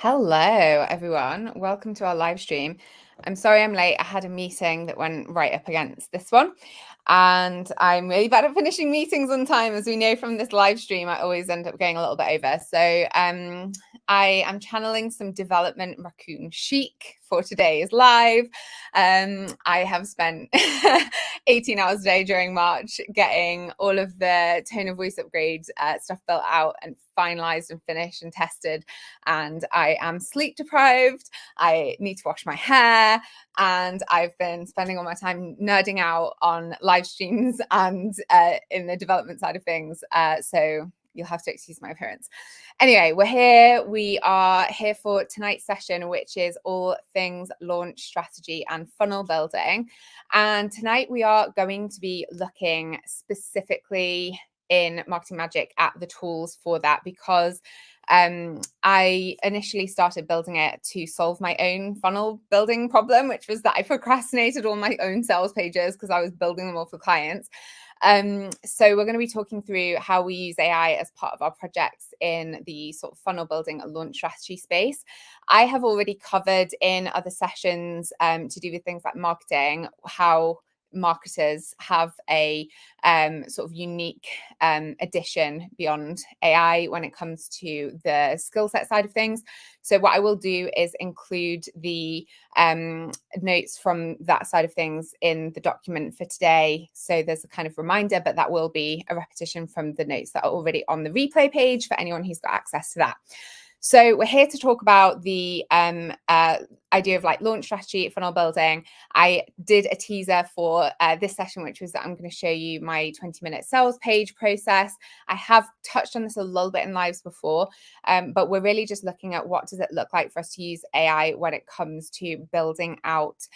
Hello, everyone. Welcome to our live stream. I'm sorry I'm late. I had a meeting that went right up against this one, and I'm really bad at finishing meetings on time. As we know from this live stream, I always end up going a little bit over. So I am channeling some development raccoon chic for today's live. I have spent 18 hours a day during March getting all of the tone of voice upgrade stuff built out and finalized and finished and tested, and I am sleep deprived. I need to wash my hair, and I've been spending all my time nerding out on live streams and in the development side of things. So you'll have to excuse my appearance. Anyway, we're here. We are here for tonight's session, which is all things launch strategy and funnel building. And tonight we are going to be looking specifically in Marketing Magic at the tools for that, because I initially started building it to solve my own funnel building problem, which was that I procrastinated all my own sales pages because I was building them all for clients. So we're going to be talking through how we use AI as part of our projects in the sort of funnel building and launch strategy space. I have already covered in other sessions to do with things like marketing, how marketers have a sort of unique addition beyond AI when it comes to the skill set side of things. So what I will do is include the notes from that side of things in the document for today. So there's a kind of reminder, but that will be a repetition from the notes that are already on the replay page for anyone who's got access to that. So we're here to talk about the idea of like launch strategy, funnel building. I did a teaser for this session, which was that I'm going to show you my 20-minute sales page process. I have touched on this a little bit in lives before, but we're really just looking at what does it look like for us to use AI when it comes to building out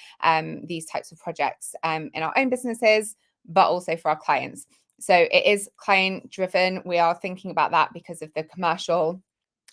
these types of projects in our own businesses, but also for our clients. So it is client driven. We are thinking about that because of the commercial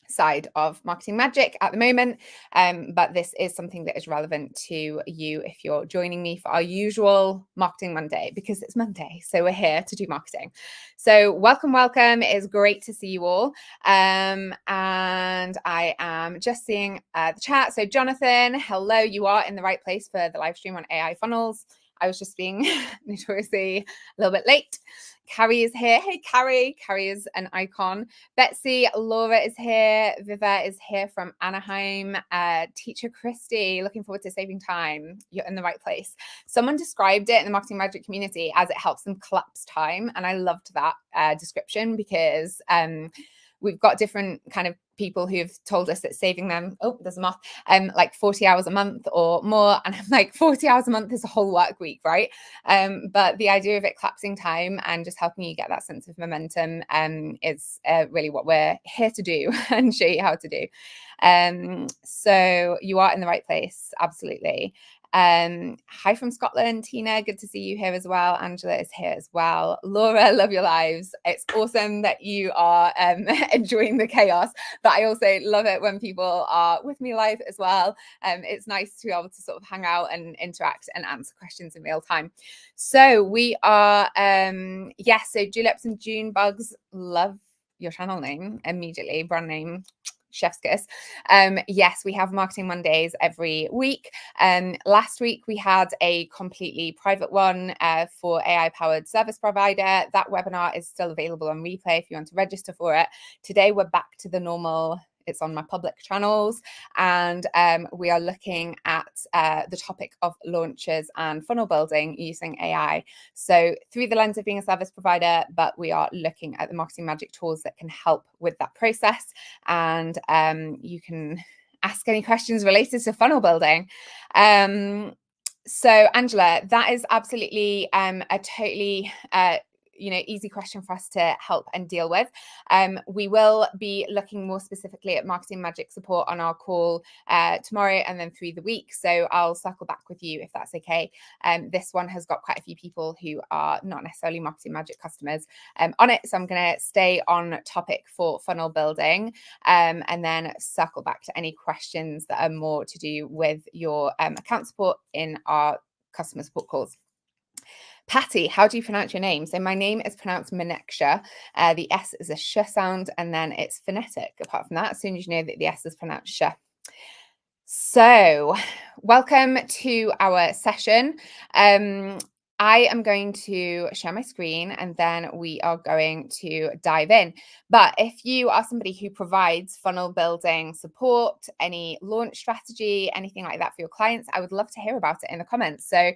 side of Marketing Magic at the moment, but this is something that is relevant to you if you're joining me for our usual Marketing Monday, because it's Monday, so we're here to do marketing. So welcome. It is great to see you all, and I am just seeing the chat. So Jonathan, hello, you are in the right place for the live stream on AI funnels. I was just being notoriously a little bit late. Carrie is here. Hey, Carrie. Carrie is an icon. Betsy, Laura is here. Viva is here from Anaheim. Teacher Christy, looking forward to saving time. You're in the right place. Someone described it in the Marketing Magic community as it helps them collapse time. And I loved that description, because we've got different kind of people who've told us that saving them, oh, there's a moth, like 40 hours a month or more. And I'm like, 40 hours a month is a whole work week, right? But the idea of it collapsing time and just helping you get that sense of momentum is really what we're here to do and show you how to do. So you are in the right place, absolutely. Hi from Scotland, Tina, good to see you here as well. Angela is here as well. Laura, love your lives. It's awesome that you are enjoying the chaos, but I also love it when people are with me live as well. It's nice to be able to sort of hang out and interact and answer questions in real time. So we are, yes, so Juleps and June Bugs, love your channel name immediately, brand name. Chef's kiss. Yes, we have Marketing Mondays every week. Last week we had a completely private one for AI-powered service provider. That webinar is still available on replay if you want to register for it. Today we're back to the normal. It's on my public channels, and we are looking at the topic of launches and funnel building using AI. So through the lens of being a service provider, but we are looking at the Marketing Magic tools that can help with that process. And you can ask any questions related to funnel building. So Angela, that is absolutely a totally easy question for us to help and deal with. We will be looking more specifically at Marketing Magic support on our call tomorrow and then through the week. So I'll circle back with you if that's okay. This one has got quite a few people who are not necessarily Marketing Magic customers on it. So I'm going to stay on topic for funnel building and then circle back to any questions that are more to do with your account support in our customer support calls. Patty, how do you pronounce your name? So my name is pronounced Maneksha. The S is a sh sound, and then it's phonetic. Apart from that, as soon as you know that the S is pronounced sh. So, welcome to our session. I am going to share my screen and then we are going to dive in. But if you are somebody who provides funnel building support, any launch strategy, anything like that for your clients, I would love to hear about it in the comments. So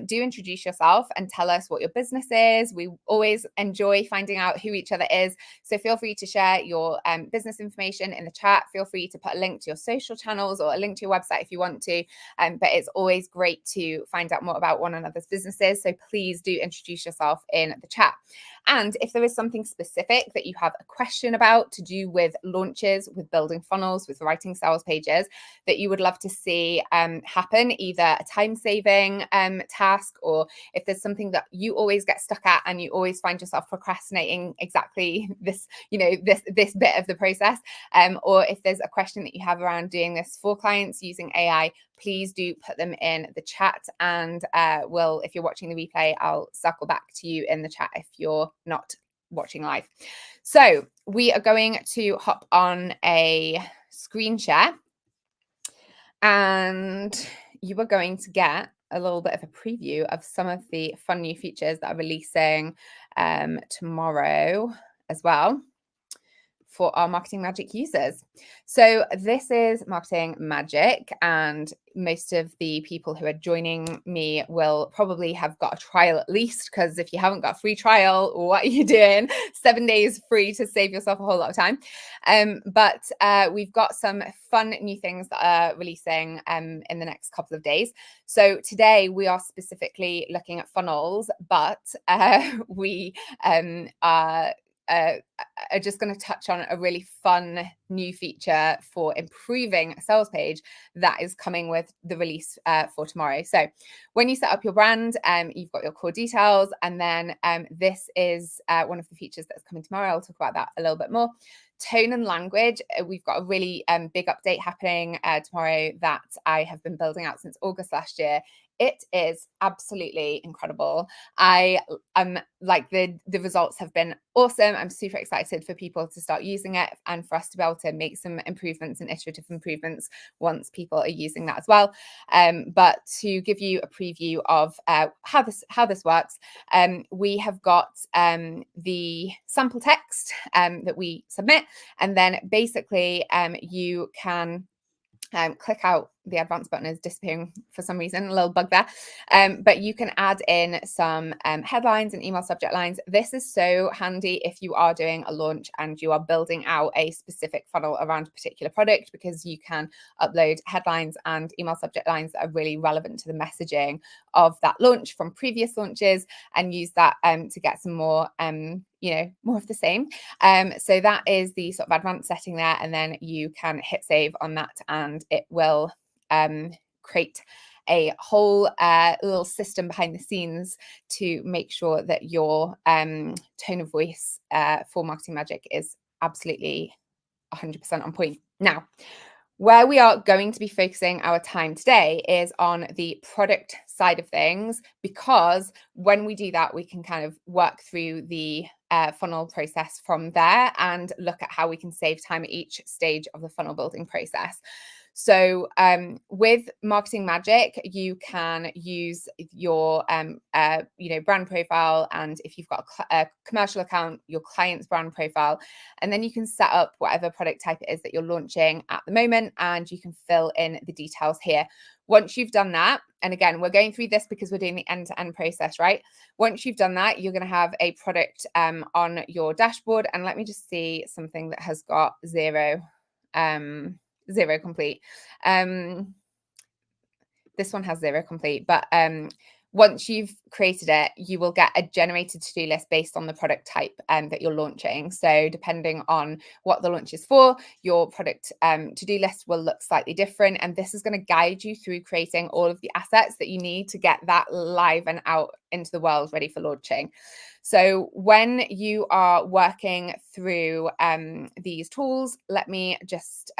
do introduce yourself and tell us what your business is. We always enjoy finding out who each other is. So feel free to share your business information in the chat. Feel free to put a link to your social channels or a link to your website if you want to. But it's always great to find out more about one another's businesses. So please do introduce yourself in the chat. And if there is something specific that you have a question about to do with launches, with building funnels, with writing sales pages that you would love to see happen, either a time-saving task, or if there's something that you always get stuck at and you always find yourself procrastinating exactly this, this bit of the process, or if there's a question that you have around doing this for clients using AI, please do put them in the chat, and if you're watching the replay, I'll circle back to you in the chat if you're not watching live. So we are going to hop on a screen share, and you are going to get a little bit of a preview of some of the fun new features that are releasing tomorrow as well for our Marketing Magic users. So this is Marketing Magic, and most of the people who are joining me will probably have got a trial at least, because if you haven't got a free trial, what are you doing? 7 days free to save yourself a whole lot of time. But we've got some fun new things that are releasing in the next couple of days. So today we are specifically looking at funnels, but we are just going to touch on a really fun new feature for improving a sales page that is coming with the release for tomorrow. So when you set up your brand, you've got your core details, and then this is one of the features that's coming tomorrow. I'll talk about that a little bit more. Tone and language. We've got a really big update happening tomorrow that I have been building out since August last year. It is absolutely incredible. I'm like, the results have been awesome. I'm super excited for people to start using it and for us to be able to make some improvements and iterative improvements once people are using that as well. But to give you a preview of how this works, we have got the sample text that we submit, and then basically you can click out. The advanced button is disappearing for some reason, a little bug there. But you can add in some headlines and email subject lines. This is so handy if you are doing a launch and you are building out a specific funnel around a particular product, because you can upload headlines and email subject lines that are really relevant to the messaging of that launch from previous launches, and use that to get some more more of the same. So that is the sort of advanced setting there, and then you can hit save on that, and it will create a whole little system behind the scenes to make sure that your tone of voice for Marketing Magic is absolutely 100% on point. Now, where we are going to be focusing our time today is on the product side of things, because when we do that, we can kind of work through the funnel process from there and look at how we can save time at each stage of the funnel building process. So with Marketing Magic, you can use your brand profile, and if you've got a commercial account, your client's brand profile, and then you can set up whatever product type it is that you're launching at the moment, and you can fill in the details here. Once you've done that, and again, we're going through this because we're doing the end-to-end process, right? Once you've done that, you're going to have a product on your dashboard. And let me just see something that has got zero complete. This one has zero complete, but once you've created it, you will get a generated to-do list based on the product type that you're launching. So depending on what the launch is for, your product to-do list will look slightly different. And this is going to guide you through creating all of the assets that you need to get that live and out into the world ready for launching. So when you are working through these tools, let me just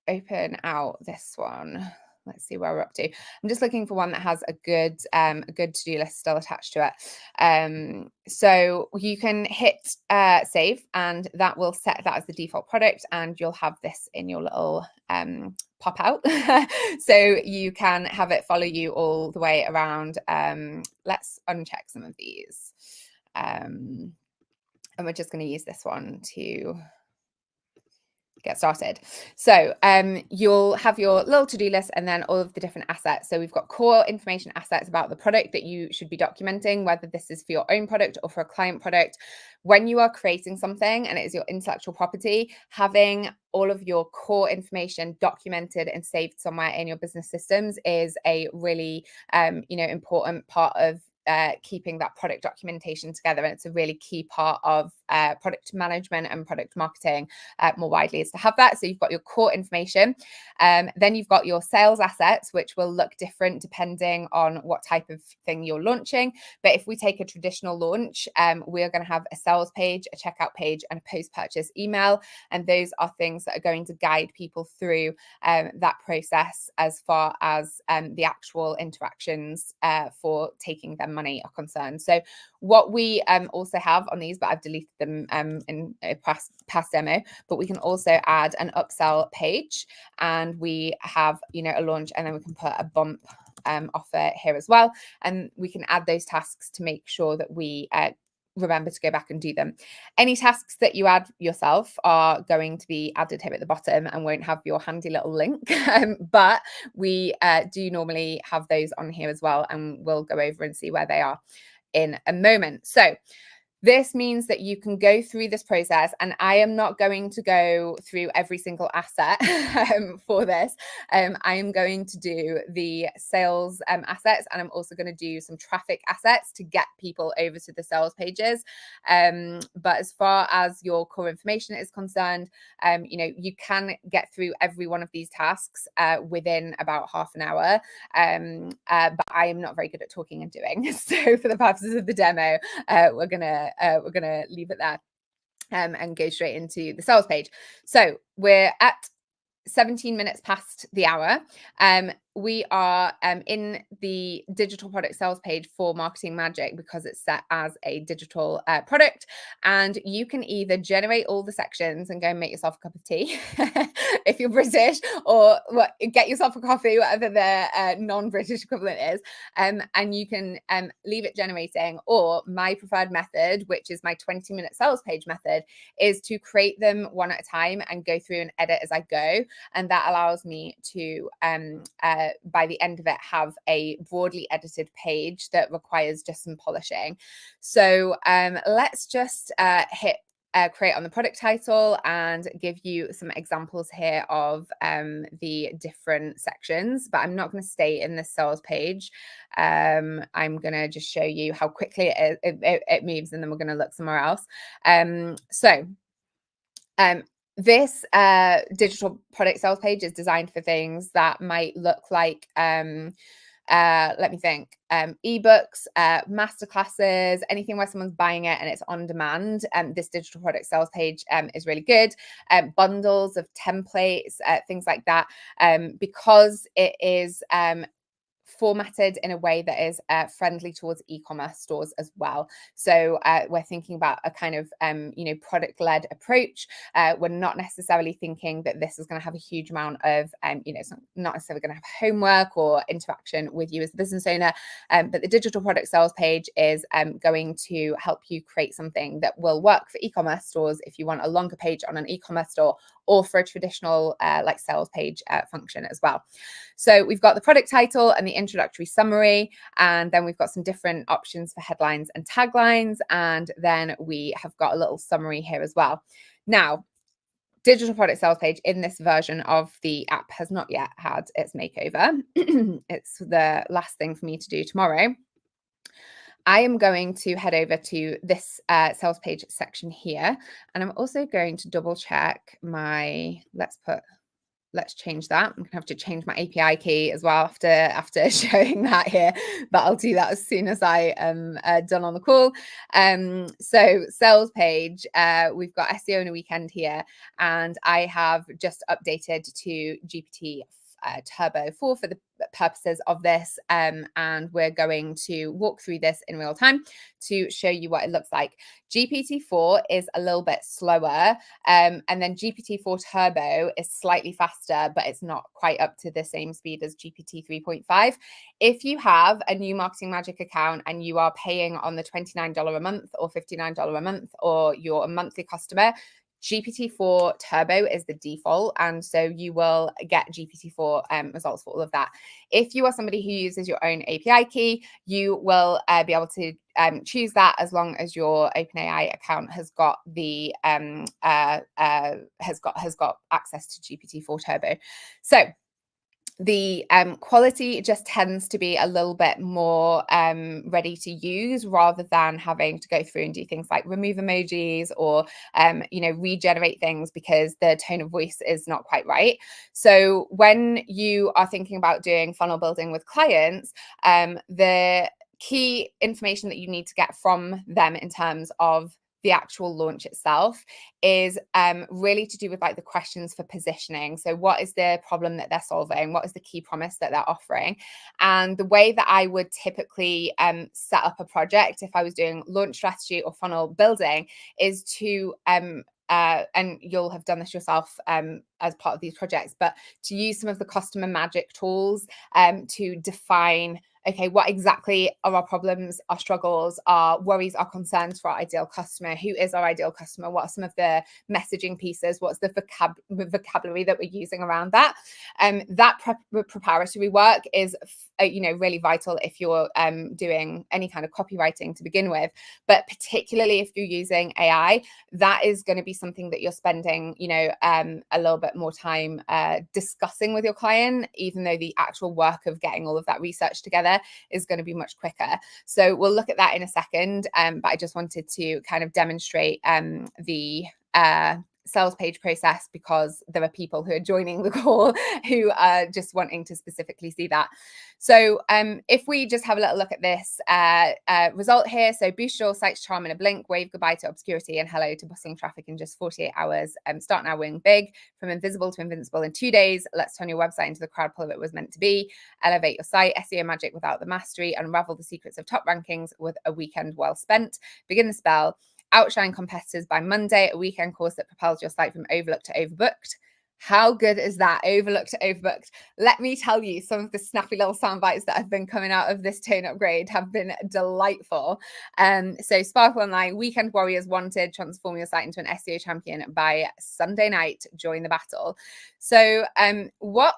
open out this one. let's see where we're up to. I'm just looking for one that has a good to-do list still attached to it. So you can hit save, and that will set that as the default product, and you'll have this in your little pop out. So you can have it follow you all the way around. Let's uncheck some of these. And we're just going to use this one to get started. So you'll have your little to-do list and then all of the different assets. So we've got core information assets about the product that you should be documenting, whether this is for your own product or for a client product. When you are creating something and it is your intellectual property, having all of your core information documented and saved somewhere in your business systems is a really important part of keeping that product documentation together. And it's a really key part of product management and product marketing more widely, is to have that. So you've got your core information. Then you've got your sales assets, which will look different depending on what type of thing you're launching. But if we take a traditional launch, we're going to have a sales page, a checkout page, and a post-purchase email. And those are things that are going to guide people through that process as far as the actual interactions for taking their money are concerned. So what we also have on these, but I've deleted them in a past demo, but we can also add an upsell page, and we have a launch, and then we can put a bump offer here as well, and we can add those tasks to make sure that we remember to go back and do them. Any tasks that you add yourself are going to be added here at the bottom and won't have your handy little link, but we do normally have those on here as well, and we'll go over and see where they are in a moment. So this means that you can go through this process, and I am not going to go through every single asset for this. I am going to do the sales assets, and I'm also going to do some traffic assets to get people over to the sales pages. But as far as your core information is concerned, you can get through every one of these tasks within about half an hour. But I am not very good at talking and doing. So for the purposes of the demo, we're gonna leave it there and go straight into the sales page. So we're at 17 minutes past the hour. We are in the digital product sales page for Marketing Magic because it's set as a digital product, and you can either generate all the sections and go and make yourself a cup of tea if you're British, or get yourself a coffee, whatever the non-British equivalent is, and you can leave it generating. Or my preferred method, which is my 20-minute sales page method, is to create them one at a time and go through and edit as I go, and that allows me to by the end of it have a broadly edited page that requires just some polishing. So let's just hit create on the product title and give you some examples here of the different sections, but I'm not going to stay in this sales page. I'm going to just show you how quickly it moves, and then we're going to look somewhere else. This digital product sales page is designed for things that might look like, let me think, ebooks, masterclasses, anything where someone's buying it and it's on demand. This digital product sales page is really good. Bundles of templates, things like that, because it is formatted in a way that is friendly towards e-commerce stores as well. So we're thinking about a kind of product-led approach. We're not necessarily thinking that this is going to have a huge amount of it's not necessarily going to have homework or interaction with you as a business owner, but the digital product sales page is going to help you create something that will work for e-commerce stores if you want a longer page on an e-commerce store, or for a traditional like sales page function as well. So we've got the product title and the introductory summary, and then we've got some different options for headlines and taglines, and then we have got a little summary here as well. Now, digital product sales page in this version of the app has not yet had its makeover. It's the last thing for me to do tomorrow. I am going to head over to this sales page section here, and I'm also going to double check my, let's change that. I'm gonna have to change my API key as well after showing that here, but I'll do that as soon as I am done on the call. So sales page, we've got SEO in a weekend here, and I have just updated to GPT Turbo 4 for the purposes of this, and we're going to walk through this in real time to show you what it looks like. GPT-4 is a little bit slower, and then GPT-4 Turbo is slightly faster, but it's not quite up to the same speed as GPT 3.5. If you have a new Marketing Magic account and you are paying on the $29 a month or $59 a month, or you're a monthly customer, GPT-4 Turbo is the default, and so you will get GPT-4 results for all of that. If you are somebody who uses your own API key, you will be able to choose that, as long as your OpenAI account has got the has got access to GPT-4 Turbo. So the quality just tends to be a little bit more ready to use, rather than having to go through and do things like remove emojis or regenerate things because the tone of voice is not quite right. So when you are thinking about doing funnel building with clients, the key information that you need to get from them in terms of the actual launch itself is really to do with like the questions for positioning. So what is the problem that they're solving? What is the key promise that they're offering? And the way that I would typically set up a project if I was doing launch strategy or funnel building is to and you'll have done this yourself as part of these projects, but to use some of the customer magic tools to define, okay, what exactly are our problems, our struggles, our worries, our concerns for our ideal customer? Who is our ideal customer? What are some of the messaging pieces? What's the vocabulary that we're using around that? That preparatory work is, really vital if you're doing any kind of copywriting to begin with. But particularly if you're using AI, that is going to be something that you're spending, a little bit more time discussing with your client, even though the actual work of getting all of that research together is going to be much quicker. So we'll look at that in a second, but I just wanted to kind of demonstrate the sales page process, because there are people who are joining the call who are just wanting to specifically see that. So if we just have a little look at this result here, so boost your site's charm in a blink, wave goodbye to obscurity and hello to bustling traffic in just 48 hours. Start now, win big, from invisible to invincible in 2 days. Let's turn your website into the crowd puller it was meant to be. Elevate your site, SEO magic without the mastery, unravel the secrets of top rankings with a weekend well spent. Begin the spell. Outshine competitors by Monday, a weekend course that propels your site from overlooked to overbooked. How good is that? Overlooked to overbooked. Let me tell you, some of the snappy little sound bites that have been coming out of this tone upgrade have been delightful. So Sparkle Online, weekend warriors wanted, transform your site into an SEO champion by Sunday night. Join the battle. So what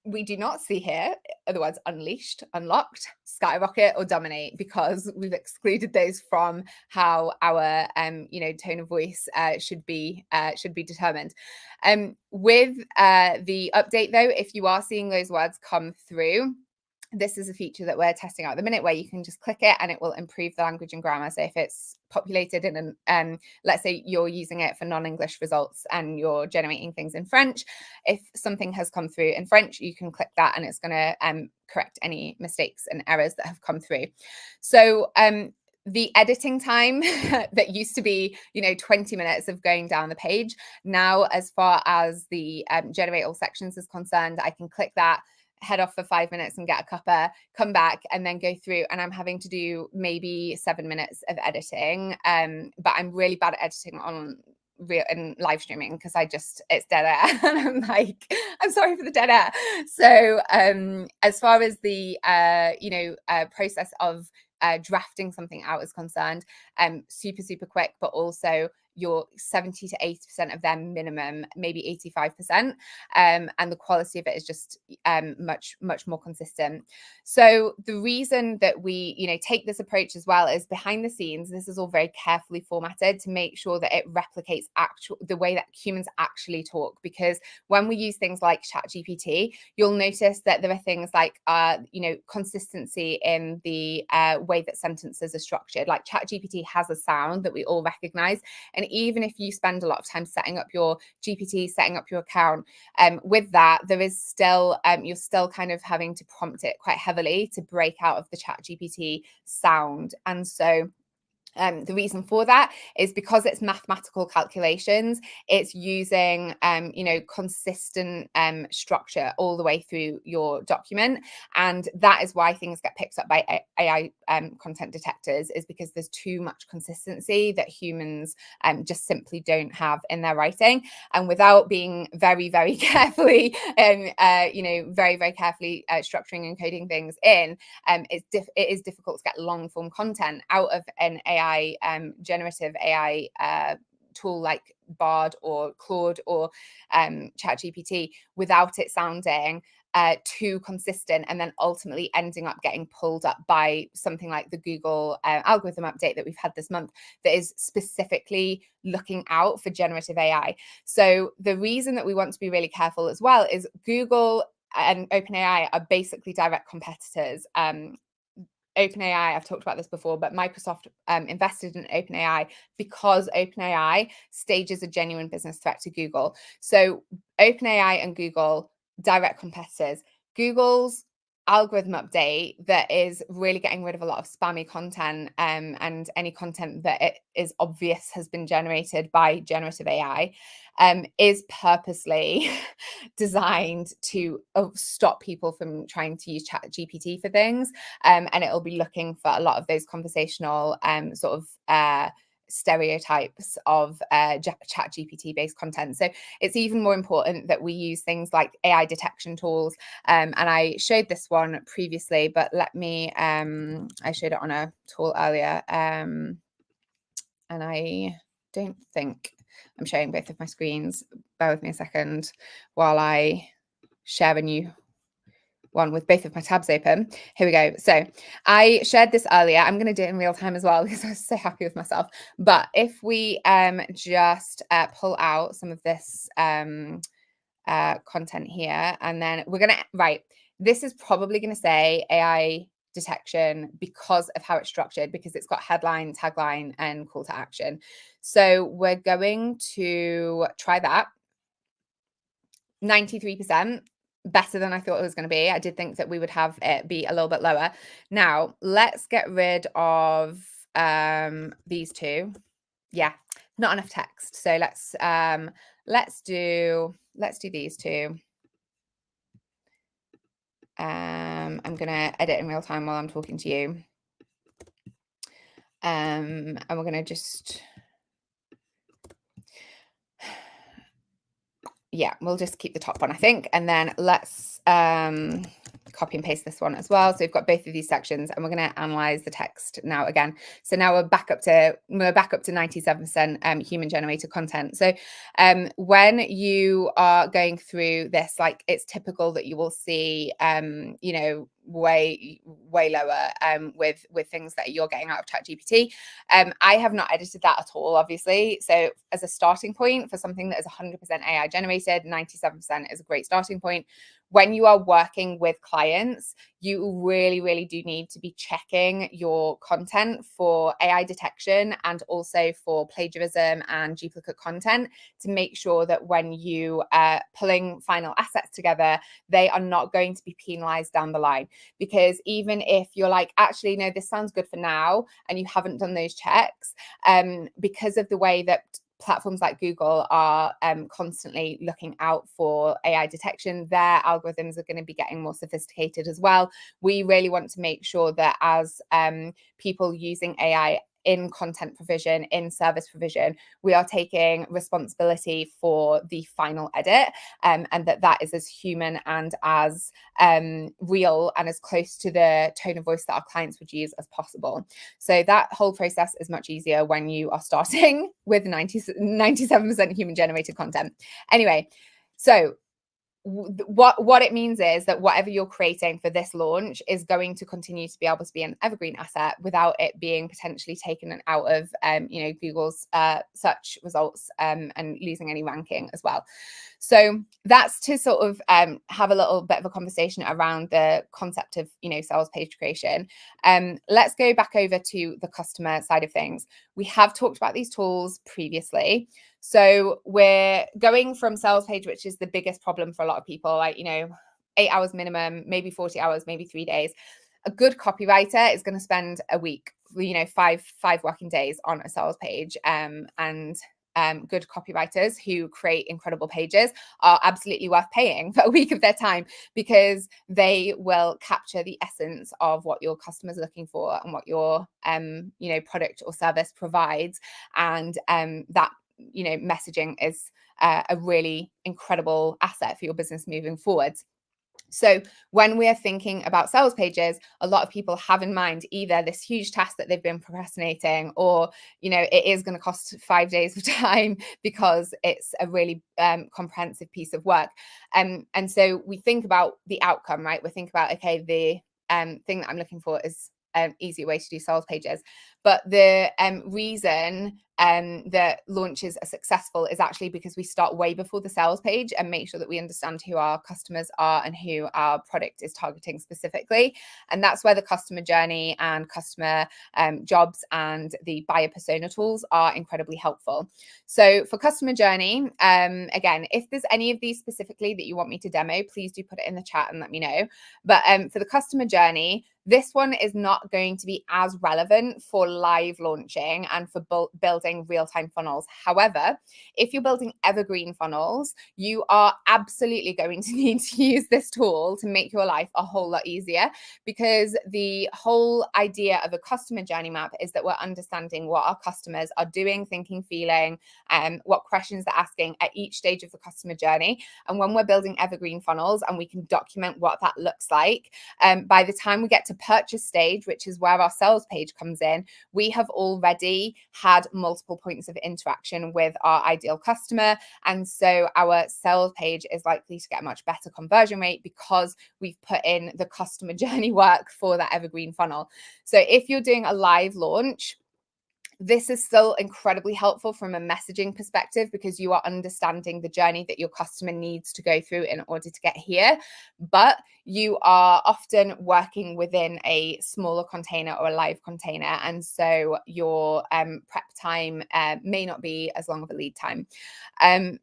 we do not see here, otherwise unleashed, unlocked, skyrocket, or dominate, because we've excluded those from how our tone of voice should be determined. With the update though, if you are seeing those words come through, this is a feature that we're testing out at the minute, where you can just click it and it will improve the language and grammar. So if it's populated in let's say you're using it for non-English results and you're generating things in French, if something has come through in French, you can click that and it's going to correct any mistakes and errors that have come through. So the editing time that used to be 20 minutes of going down the page, now as far as the generate all sections is concerned, I can click that, head off for 5 minutes and get a cuppa, come back and then go through, and I'm having to do maybe 7 minutes of editing, but I'm really bad at editing on real and live streaming because it's dead air and I'm like, I'm sorry for the dead air. So as far as the process of drafting something out is concerned, super quick, but also you're 70 to 80% of them minimum, maybe 85%, and the quality of it is just much more consistent. So the reason that we take this approach as well is, behind the scenes, this is all very carefully formatted to make sure that it replicates the way that humans actually talk. Because when we use things like ChatGPT, you'll notice that there are things like consistency in the way that sentences are structured. Like ChatGPT has a sound that we all recognize, and even if you spend a lot of time setting up your GPT, setting up your account, with that, there is still you're still kind of having to prompt it quite heavily to break out of the ChatGPT sound. And so The reason for that is because it's mathematical calculations. It's using, consistent structure all the way through your document, and that is why things get picked up by AI content detectors. Is because there's too much consistency that humans just simply don't have in their writing, and without being very, very carefully, very, very carefully structuring and coding things in, it is difficult to get long form content out of an AI, generative AI tool like Bard or Claude or ChatGPT without it sounding too consistent, and then ultimately ending up getting pulled up by something like the Google algorithm update that we've had this month that is specifically looking out for generative AI. So the reason that we want to be really careful as well is Google and OpenAI are basically direct competitors. OpenAI, I've talked about this before, but Microsoft invested in OpenAI because OpenAI stages a genuine business threat to Google. So OpenAI and Google, direct competitors. Google's algorithm update that is really getting rid of a lot of spammy content, and any content that it is obvious has been generated by generative AI, is purposely designed to stop people from trying to use ChatGPT for things, and it'll be looking for a lot of those conversational stereotypes of ChatGPT based content. So it's even more important that we use things like AI detection tools. And I showed this one previously, but let me, I showed it on a tool earlier. And I don't think I'm showing both of my screens. Bear with me a second while I share a new one with both of my tabs open. Here we go. So I shared this earlier. I'm going to do it in real time as well because I was so happy with myself. But if we just pull out some of this content here, and then we're going to, right, this is probably going to say AI detection because of how it's structured, because it's got headline, tagline, and call to action. So we're going to try that. 93%. Better than I thought it was going to be. I did think that we would have it be a little bit lower. Now, let's get rid of these two. Yeah, not enough text. So let's do these two. I'm going to edit in real time while I'm talking to you. And we're going to just, yeah, we'll just keep the top one, I think. And then let's copy and paste this one as well. So we've got both of these sections, and we're going to analyze the text now again. So now we're back up to 97% human generated content. So when you are going through this, like, it's typical that you will see way lower with things that you're getting out of ChatGPT. I have not edited that at all, obviously. So as a starting point for something that is 100% AI generated, 97% is a great starting point. When you are working with clients, you really, really do need to be checking your content for AI detection and also for plagiarism and duplicate content to make sure that when you are pulling final assets together, they are not going to be penalized down the line. Because even if you're like, actually, no, this sounds good for now, and you haven't done those checks, because of the way that platforms like Google are constantly looking out for AI detection, their algorithms are going to be getting more sophisticated as well. We really want to make sure that as people using AI in content provision, in service provision, we are taking responsibility for the final edit, and that is as human and as real and as close to the tone of voice that our clients would use as possible. So that whole process is much easier when you are starting with 97% human generated content. Anyway, so what it means is that whatever you're creating for this launch is going to continue to be able to be an evergreen asset without it being potentially taken out of Google's search results and losing any ranking as well. So that's to sort of have a little bit of a conversation around the concept of sales page creation. Let's go back over to the customer side of things. We have talked about these tools previously. So we're going from sales page, which is the biggest problem for a lot of people, like 8 hours minimum, maybe 40 hours, maybe 3 days. A good copywriter is going to spend a week five working days on a sales page, and good copywriters who create incredible pages are absolutely worth paying for a week of their time, because they will capture the essence of what your customers are looking for and what your product or service provides. And that messaging is a really incredible asset for your business moving forward. So when we're thinking about sales pages, a lot of people have in mind either this huge task that they've been procrastinating, or, it is going to cost 5 days of time because it's a really comprehensive piece of work. And so we think about the outcome, right? We think about, okay, the thing that I'm looking for is an easier way to do sales pages. But the reason that launches are successful is actually because we start way before the sales page and make sure that we understand who our customers are and who our product is targeting specifically. And that's where the customer journey and customer jobs and the buyer persona tools are incredibly helpful. So for customer journey, again, if there's any of these specifically that you want me to demo, please do put it in the chat and let me know. But for the customer journey, this one is not going to be as relevant for live launching and for building real-time funnels. However, if you're building evergreen funnels, you are absolutely going to need to use this tool to make your life a whole lot easier, because the whole idea of a customer journey map is that we're understanding what our customers are doing, thinking, feeling, what questions they're asking at each stage of the customer journey. And when we're building evergreen funnels and we can document what that looks like, by the time we get to purchase stage, which is where our sales page comes in, we have already had multiple points of interaction with our ideal customer. And so our sales page is likely to get a much better conversion rate because we've put in the customer journey work for that evergreen funnel. So if you're doing a live launch, this is still incredibly helpful from a messaging perspective, because you are understanding the journey that your customer needs to go through in order to get here. But you are often working within a smaller container or a live container. And so your prep time may not be as long of a lead time.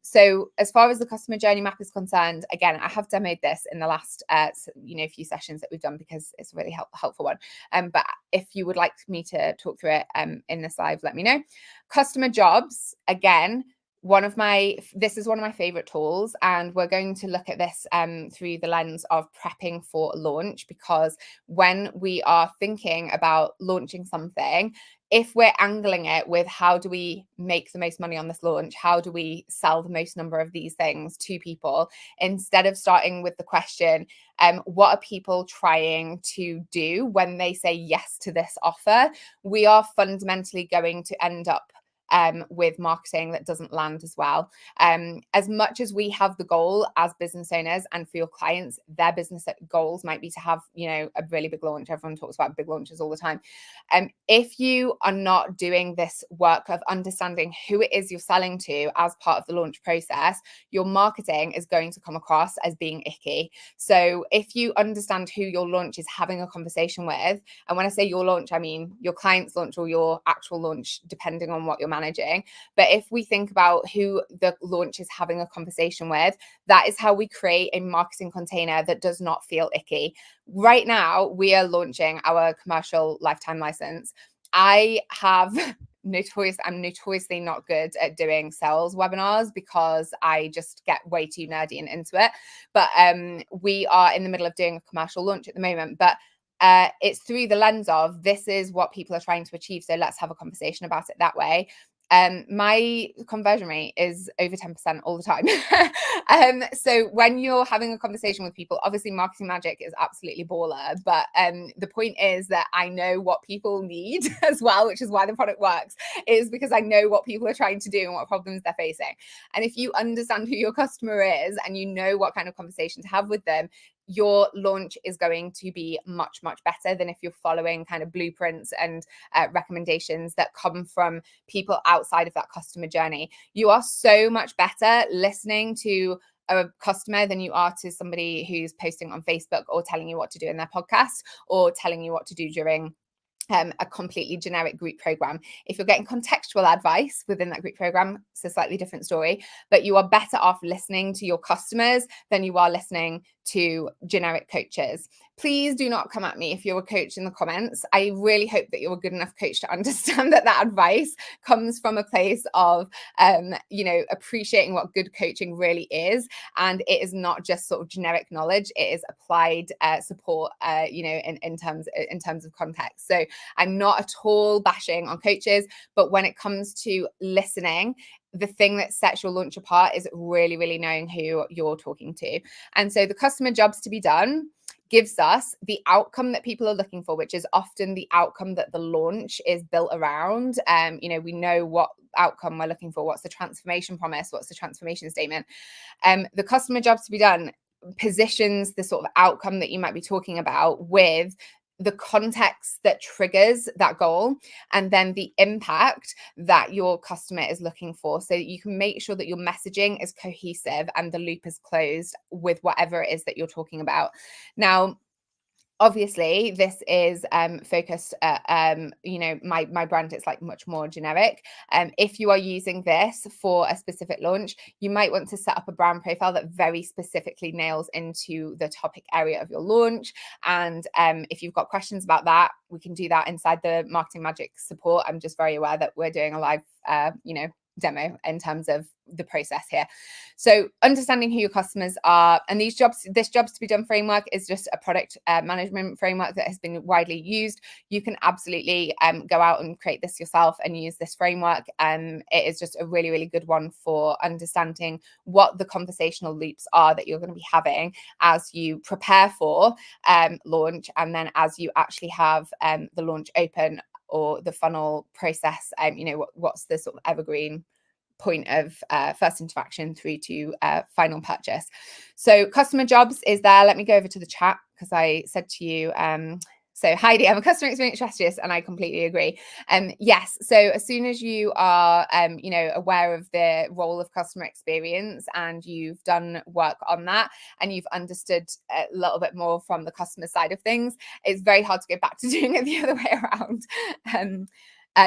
So as far as the customer journey map is concerned, again, I have demoed this in the last few sessions that we've done, because it's a really helpful one. But if you would like me to talk through it in this live, let me know. Customer jobs, again, this is one of my favorite tools, and we're going to look at this through the lens of prepping for launch, because when we are thinking about launching something, if we're angling it with how do we make the most money on this launch, how do we sell the most number of these things to people, instead of starting with the question, what are people trying to do when they say yes to this offer, we are fundamentally going to end up with marketing that doesn't land as well. As much as we have the goal as business owners, and for your clients, their business goals might be to have, a really big launch. Everyone talks about big launches all the time. If you are not doing this work of understanding who it is you're selling to as part of the launch process, your marketing is going to come across as being icky. So if you understand who your launch is having a conversation with, and when I say your launch, I mean your client's launch or your actual launch, depending on what you're managing. But if we think about who the launch is having a conversation with, that is how we create a marketing container that does not feel icky. Right now, we are launching our commercial lifetime license. I'm notoriously not good at doing sales webinars because I just get way too nerdy and into it. But we are in the middle of doing a commercial launch at the moment. But it's through the lens of this is what people are trying to achieve, so let's have a conversation about it that way. My conversion rate is over 10% all the time. So when you're having a conversation with people, obviously marketing magic is absolutely baller, but the point is that I know what people need as well, which is why the product works, is because I know what people are trying to do and what problems they're facing. And if you understand who your customer is and you know what kind of conversation to have with them, your launch is going to be much, much better than if you're following kind of blueprints and recommendations that come from people outside of that customer journey. You are so much better listening to a customer than you are to somebody who's posting on Facebook or telling you what to do in their podcast or telling you what to do during a completely generic group program. If you're getting contextual advice within that group program, it's a slightly different story, but you are better off listening to your customers than you are listening to generic coaches. Please do not come at me if you're a coach in the comments. I really hope that you're a good enough coach to understand that advice comes from a place of, appreciating what good coaching really is. And it is not just sort of generic knowledge. It is applied support, in terms of context. So I'm not at all bashing on coaches, but when it comes to listening, the thing that sets your launch apart is really, really knowing who you're talking to. And so the customer jobs to be done gives us the outcome that people are looking for, which is often the outcome that the launch is built around. We know what outcome we're looking for. What's the transformation promise? What's the transformation statement? The customer jobs to be done positions the sort of outcome that you might be talking about with the context that triggers that goal, and then the impact that your customer is looking for, so that you can make sure that your messaging is cohesive and the loop is closed with whatever it is that you're talking about. Now, obviously, this is focused at, my brand is like much more generic. If you are using this for a specific launch, you might want to set up a brand profile that very specifically nails into the topic area of your launch. And if you've got questions about that, we can do that inside the Marketing Magic support. I'm just very aware that we're doing a live, demo in terms of the process here. So understanding who your customers are, and this jobs to be done framework is just a product management framework that has been widely used. You can absolutely go out and create this yourself and use this framework. It is just a really, really good one for understanding what the conversational loops are that you're going to be having as you prepare for launch, and then as you actually have the launch open, or the funnel process, what's the sort of evergreen point of first interaction through to final purchase. So customer jobs is there. Let me go over to the chat, because I said to you, so Heidi, I'm a customer experience strategist, and I completely agree. Yes, so as soon as you are, aware of the role of customer experience, and you've done work on that, and you've understood a little bit more from the customer side of things, it's very hard to go back to doing it the other way around.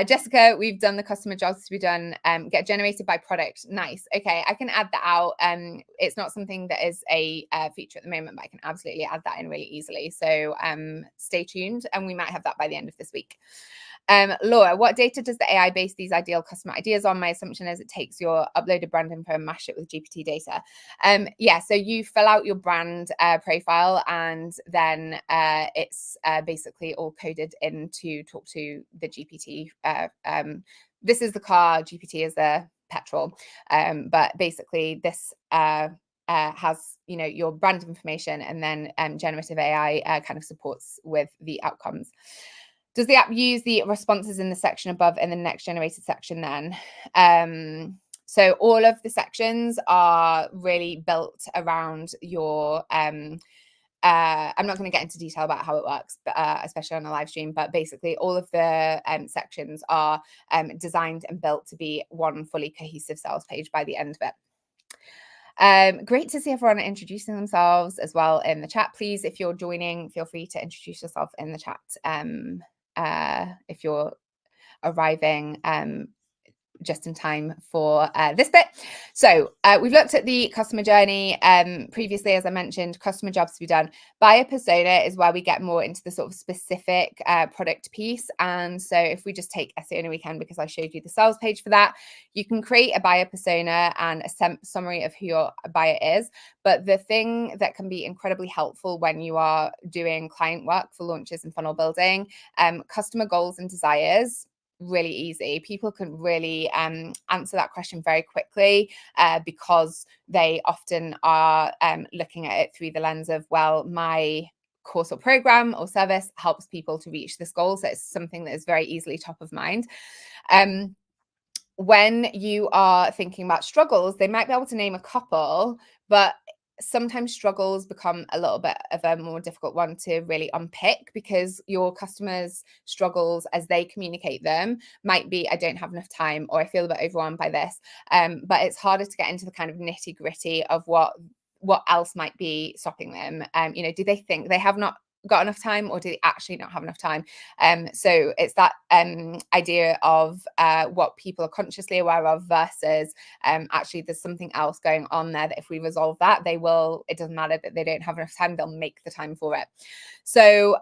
Jessica, we've done the customer jobs to be done, get generated by product. Nice. Okay, I can add that out. It's not something that is a feature at the moment, but I can absolutely add that in really easily. So stay tuned, and we might have that by the end of this week. Laura, what data does the AI base these ideal customer ideas on? My assumption is it takes your uploaded brand info and mash it with GPT data. Yeah, so you fill out your brand profile, and then it's basically all coded in to talk to the GPT. This is the car, GPT is the petrol. But basically this has your brand information, and then generative AI kind of supports with the outcomes. Does the app use the responses in the section above in the next generated section then? So all of the sections are really built around your, I'm not going to get into detail about how it works, but, especially on a live stream, but basically all of the sections are designed and built to be one fully cohesive sales page by the end of it. Great to see everyone introducing themselves as well in the chat. Please, if you're joining, feel free to introduce yourself in the chat. If you're arriving just in time for this bit. So we've looked at the customer journey previously, as I mentioned, customer jobs to be done. Buyer persona is where we get more into the sort of specific product piece. And so if we just take SEO on a weekend, because I showed you the sales page for that, you can create a buyer persona and a summary of who your buyer is. But the thing that can be incredibly helpful when you are doing client work for launches and funnel building, customer goals and desires, really easy. People can really answer that question very quickly because they often are looking at it through the lens of, well, my course or program or service helps people to reach this goal. So it's something that is very easily top of mind. When you are thinking about struggles, they might be able to name a couple, but sometimes struggles become a little bit of a more difficult one to really unpick, because your customers' struggles as they communicate them might be, I don't have enough time, or I feel a bit overwhelmed by this. But it's harder to get into the kind of nitty gritty of what else might be stopping them. Do they think they have not got enough time, or do they actually not have enough time? So it's that idea of what people are consciously aware of versus actually there's something else going on there that if we resolve that, it doesn't matter that they don't have enough time, they'll make the time for it. So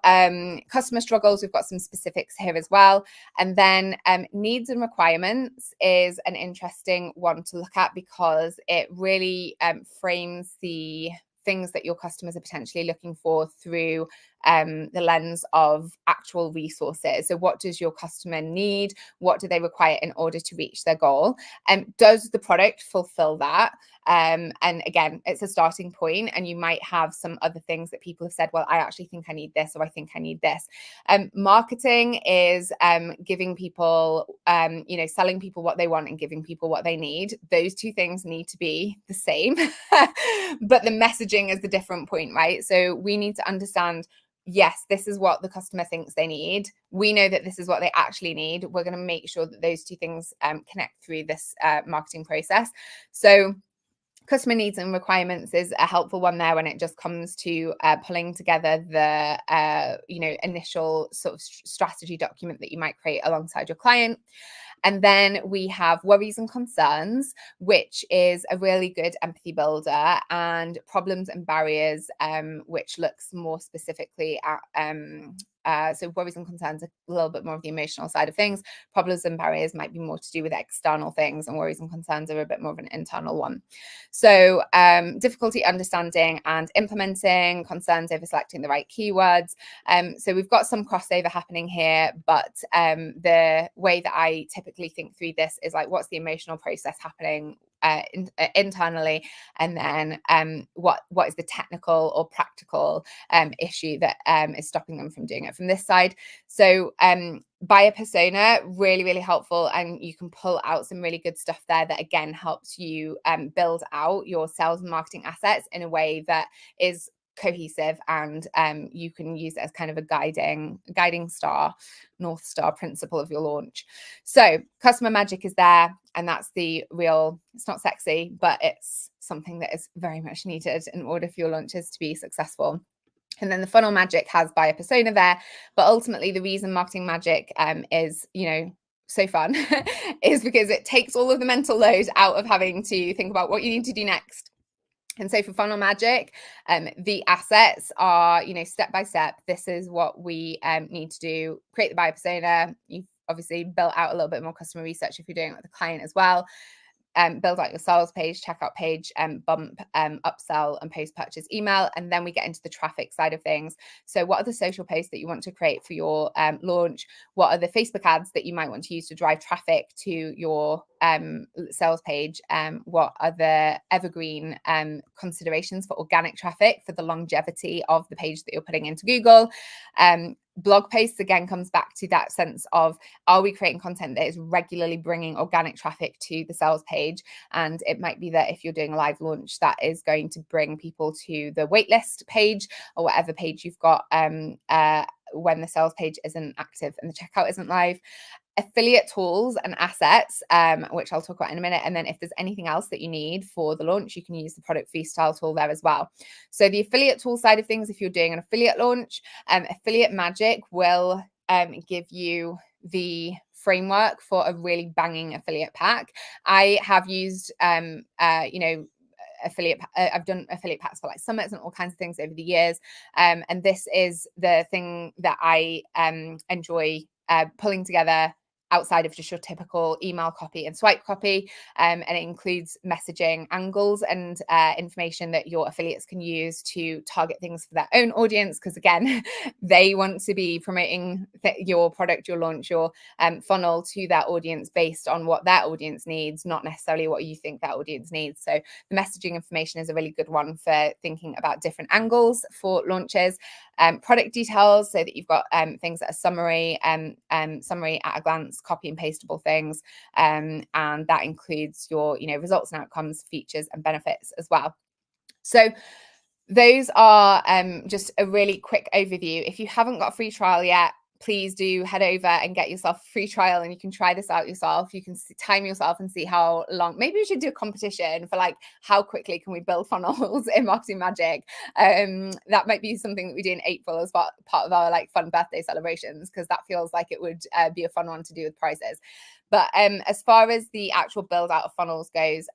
customer struggles, we've got some specifics here as well. And then needs and requirements is an interesting one to look at, because it really frames the things that your customers are potentially looking for through the lens of actual resources. So what does your customer need? What do they require in order to reach their goal? And does the product fulfill that? And again, it's a starting point, and you might have some other things that people have said, well, I actually think I need this, or I think I need this. Marketing is giving people, selling people what they want and giving people what they need. Those two things need to be the same, but the messaging is the different point, right? So we need to understand, yes, this is what the customer thinks they need. We know that this is what they actually need. We're going to make sure that those two things connect through this marketing process. So customer needs and requirements is a helpful one there when it just comes to pulling together the initial sort of strategy document that you might create alongside your client. And then we have worries and concerns, which is a really good empathy builder, and problems and barriers, which looks more specifically at so worries and concerns are a little bit more of the emotional side of things. Problems and barriers might be more to do with external things, and worries and concerns are a bit more of an internal one. So difficulty understanding and implementing, concerns over selecting the right keywords. So we've got some crossover happening here, but the way that I typically think through this is like, what's the emotional process happening internally, and then what is the technical or practical issue that is stopping them from doing it from this side. So buyer persona, really, really helpful, and you can pull out some really good stuff there that again helps you build out your sales and marketing assets in a way that is cohesive, and you can use it as kind of a guiding star, North Star principle of your launch. So customer magic is there, and that's the real, it's not sexy, but it's something that is very much needed in order for your launches to be successful. And then the funnel magic has buyer persona there, but ultimately the reason marketing magic is, so fun is because it takes all of the mental load out of having to think about what you need to do next. And so for funnel magic, the assets are, step by step. This is what we need to do. Create the buyer persona. You've obviously built out a little bit more customer research if you're doing it with a client as well. Build out your sales page, checkout page, bump, upsell, and post-purchase email. And then we get into the traffic side of things. So what are the social posts that you want to create for your launch? What are the Facebook ads that you might want to use to drive traffic to your sales page? What are the evergreen considerations for organic traffic for the longevity of the page that you're putting into Google? Blog posts, again, comes back to that sense of, are we creating content that is regularly bringing organic traffic to the sales page? And it might be that if you're doing a live launch, that is going to bring people to the waitlist page or whatever page you've got when the sales page isn't active and the checkout isn't live. Affiliate tools and assets, which I'll talk about in a minute. And then if there's anything else that you need for the launch, you can use the product freestyle tool there as well. So the affiliate tool side of things, if you're doing an affiliate launch, affiliate magic will give you the framework for a really banging affiliate pack. I have used, affiliate, I've done affiliate packs for like summits and all kinds of things over the years. And this is the thing that I enjoy pulling together outside of just your typical email copy and swipe copy. And it includes messaging angles and information that your affiliates can use to target things for their own audience. Because again, they want to be promoting your product, your launch, your funnel to that audience based on what that audience needs, not necessarily what you think that audience needs. So the messaging information is a really good one for thinking about different angles for launches. Product details, so that you've got things that are summary at a glance, copy and pastable things, and that includes your results and outcomes, features and benefits as well. So those are just a really quick overview. If you haven't got a free trial yet, please do head over and get yourself a free trial, and you can try this out yourself. You can time yourself and see how long. Maybe we should do a competition for like how quickly can we build funnels in Marketing Magic. That might be something that we do in April as part of our like fun birthday celebrations, because that feels like it would be a fun one to do with prizes. But as far as the actual build out of funnels goes,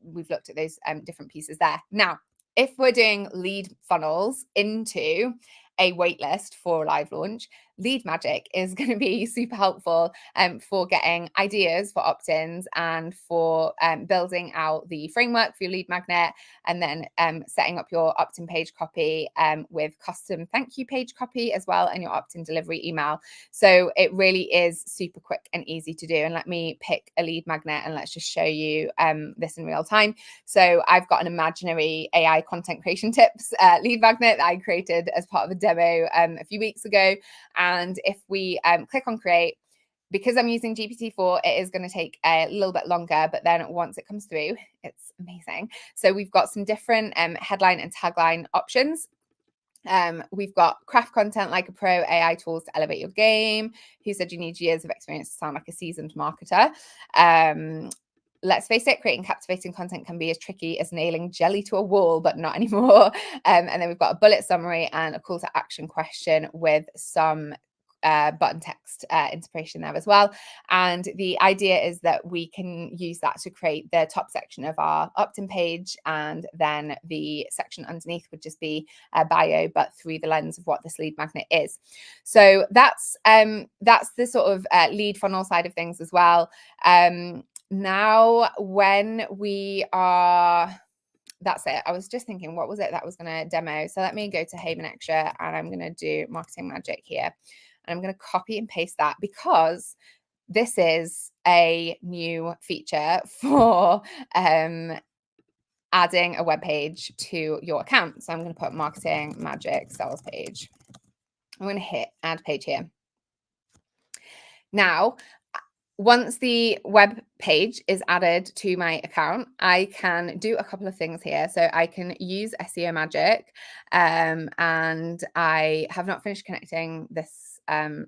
we've looked at those different pieces there. Now, if we're doing lead funnels into a waitlist for a live launch, Lead Magic is going to be super helpful for getting ideas for opt-ins and for building out the framework for your lead magnet, and then setting up your opt-in page copy with custom thank you page copy as well, and your opt-in delivery email. So it really is super quick and easy to do. And let me pick a lead magnet and let's just show you this in real time. So I've got an imaginary AI content creation tips lead magnet that I created as part of a demo a few weeks ago. And if we click on create, because I'm using GPT-4, it is going to take a little bit longer, but then once it comes through, it's amazing. So we've got some different headline and tagline options. We've got craft content like a pro, AI tools to elevate your game. Who said you need years of experience to sound like a seasoned marketer? Let's face it, creating captivating content can be as tricky as nailing jelly to a wall, but not anymore. And then we've got a bullet summary and a call to action question with some button text inspiration there as well. And the idea is that we can use that to create the top section of our opt-in page, and then the section underneath would just be a bio, but through the lens of what this lead magnet is. So that's the sort of lead funnel side of things as well. Now, when we are, that's it. I was just thinking, what was it that I was going to demo? So let me go to Haven Extra, and I'm going to do Marketing Magic here. And I'm going to copy and paste that, because this is a new feature for adding a web page to your account. So I'm going to put Marketing Magic sales page. I'm going to hit add page here. Now, once the web page is added to my account, I can do a couple of things here. So I can use SEO Magic, and I have not finished connecting this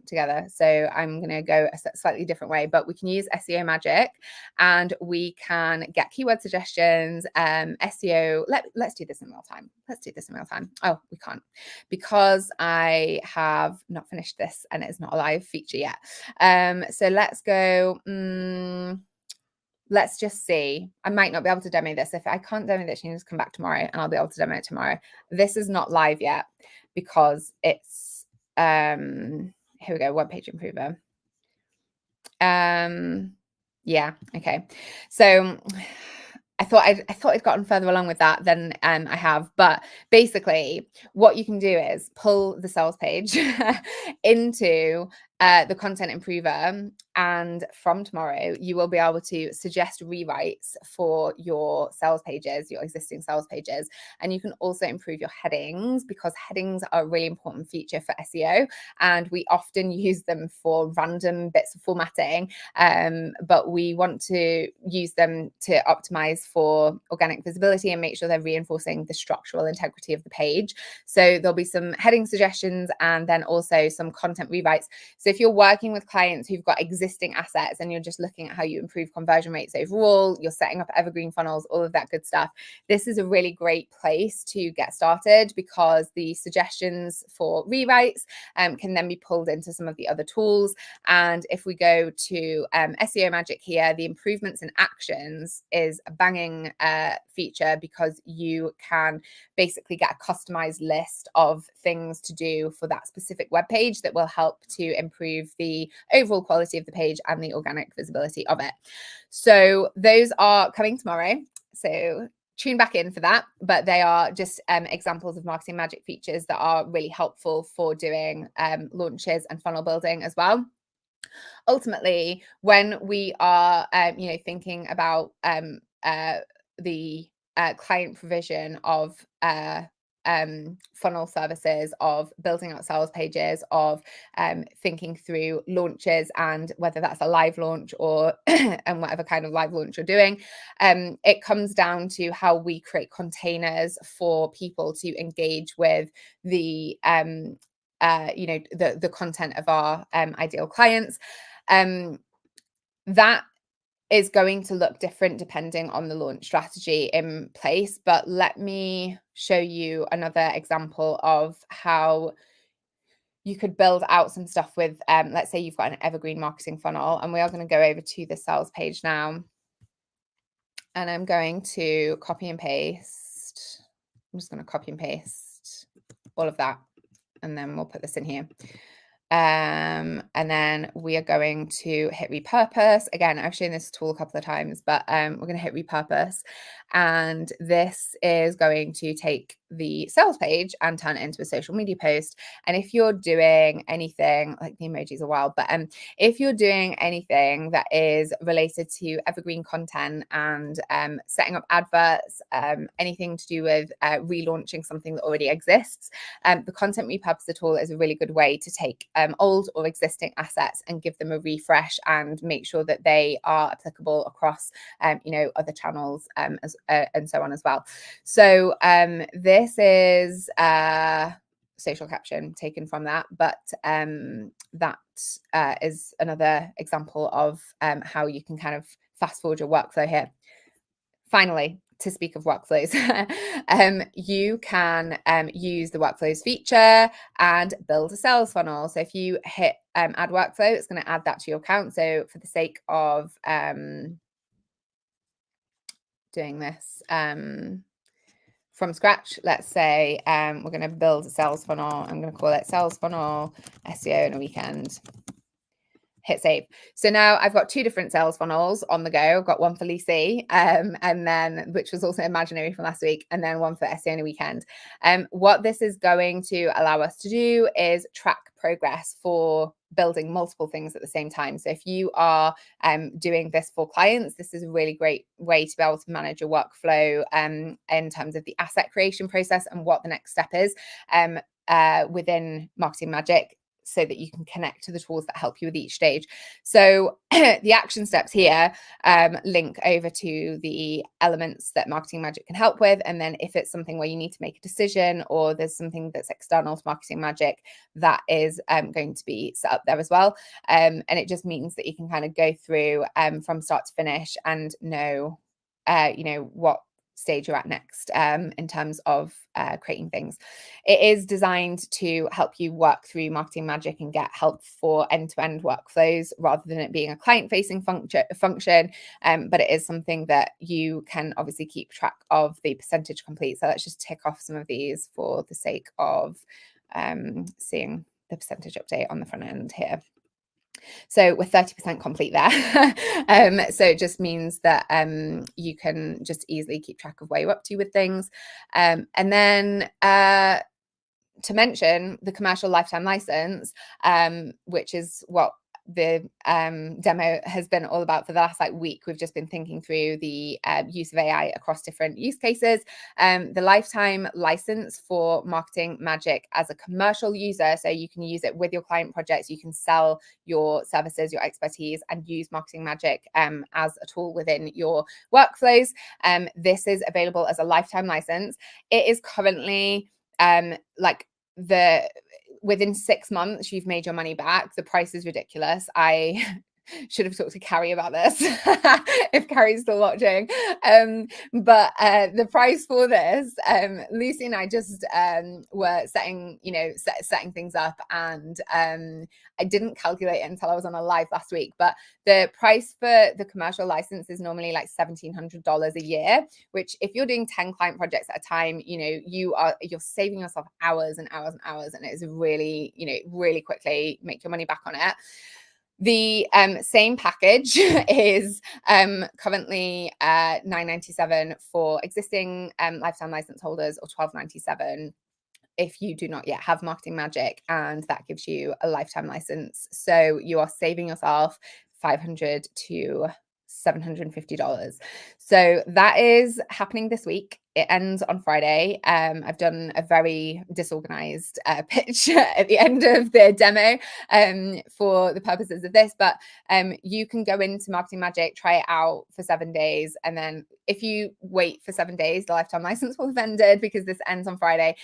together. So I'm going to go a slightly different way, but we can use SEO Magic and we can get keyword suggestions, SEO. Let's do this in real time. Oh, we can't, because I have not finished this and it's not a live feature yet. So let's go. Let's just see. I might not be able to demo this. If I can't demo this, you can just come back tomorrow and I'll be able to demo it tomorrow. This is not live yet because it's here we go, web page improver. Yeah, okay. So I thought I'd gotten further along with that than I have, but basically what you can do is pull the sales page into the content improver, and from tomorrow you will be able to suggest rewrites for your sales pages, your existing sales pages, and you can also improve your headings, because headings are a really important feature for SEO, and we often use them for random bits of formatting, but we want to use them to optimize for organic visibility and make sure they're reinforcing the structural integrity of the page. So there'll be some heading suggestions and then also some content rewrites. So if you're working with clients who've got existing assets and you're just looking at how you improve conversion rates overall, you're setting up evergreen funnels, all of that good stuff, this is a really great place to get started, because the suggestions for rewrites can then be pulled into some of the other tools. And if we go to SEO Magic here, the improvements and actions is a banging feature, because you can basically get a customized list of things to do for that specific web page that will help to improve the overall quality of the page and the organic visibility of it. So those are coming tomorrow. So tune back in for that, but they are just examples of Marketing Magic features that are really helpful for doing launches and funnel building as well. Ultimately, when we are thinking about the client provision of funnel services, of building out sales pages, of thinking through launches, and whether that's a live launch or and whatever kind of live launch you're doing, it comes down to how we create containers for people to engage with the the content of our ideal clients. That is going to look different depending on the launch strategy in place. But let me show you another example of how you could build out some stuff with, let's say you've got an evergreen marketing funnel, and we are going to go over to the sales page now. And I'm going to copy and paste. I'm just going to copy and paste all of that, and then we'll put this in here. And then we are going to hit repurpose. Again, I've shown this tool a couple of times, but we're going to hit repurpose. And this is going to take the sales page and turn it into a social media post. And if you're doing anything, like the emojis are wild, but if you're doing anything that is related to evergreen content and setting up adverts, anything to do with relaunching something that already exists, the content repurpose tool is a really good way to take old or existing assets and give them a refresh and make sure that they are applicable across other channels and so on as well. So this is social caption taken from that, but that is another example of how you can kind of fast forward your workflow here. Finally, to speak of workflows, you can use the workflows feature and build a sales funnel. So if you hit add workflow, it's going to add that to your account. So for the sake of doing this from scratch, let's say we're going to build a sales funnel. I'm going to call it sales funnel SEO in a weekend. Hit save. So now I've got two different sales funnels on the go. I've got one for Lucy, and then, which was also imaginary from last week, and then one for SEO in a weekend. What this is going to allow us to do is track progress for building multiple things at the same time. So if you are doing this for clients, this is a really great way to be able to manage your workflow in terms of the asset creation process and what the next step is within Marketing Magic, so that you can connect to the tools that help you with each stage. So the action steps here link over to the elements that Marketing Magic can help with. And then if it's something where you need to make a decision or there's something that's external to Marketing Magic, that is going to be set up there as well. And it just means that you can kind of go through from start to finish and know, what stage you're at next in terms of creating things. It is designed to help you work through Marketing Magic and get help for end-to-end workflows rather than it being a client-facing function. But it is something that you can obviously keep track of the percentage complete. So let's just tick off some of these for the sake of seeing the percentage update on the front end here. So we're 30% complete there. So it just means that you can just easily keep track of where you're up to with things. And then to mention the commercial lifetime license, which is what the demo has been all about for the last week. We've just been thinking through the use of AI across different use cases. The lifetime license for Marketing Magic as a commercial user, so you can use it with your client projects, you can sell your services, your expertise, and use Marketing Magic as a tool within your workflows. This is available as a lifetime license. It is currently within 6 months, you've made your money back. The price is ridiculous. I should have talked to Carrie about this if Carrie's still watching. But the price for this, Lucy and I just were setting things up, and I didn't calculate it until I was on a live last week. But the price for the commercial license is normally like $1,700 a year, which if you're doing 10 client projects at a time, you're saving yourself hours and hours and hours, and it is really, really quickly make your money back on it. The same package is currently $9.97 for existing lifetime license holders, or $12.97 if you do not yet have Marketing Magic, and that gives you a lifetime license. So you are saving yourself $500 to $750. So that is happening this week. It ends on Friday. I've done a very disorganized pitch at the end of the demo for the purposes of this, but you can go into Marketing Magic, try it out for 7 days, and then if you wait for 7 days, the lifetime license will have ended because this ends on Friday.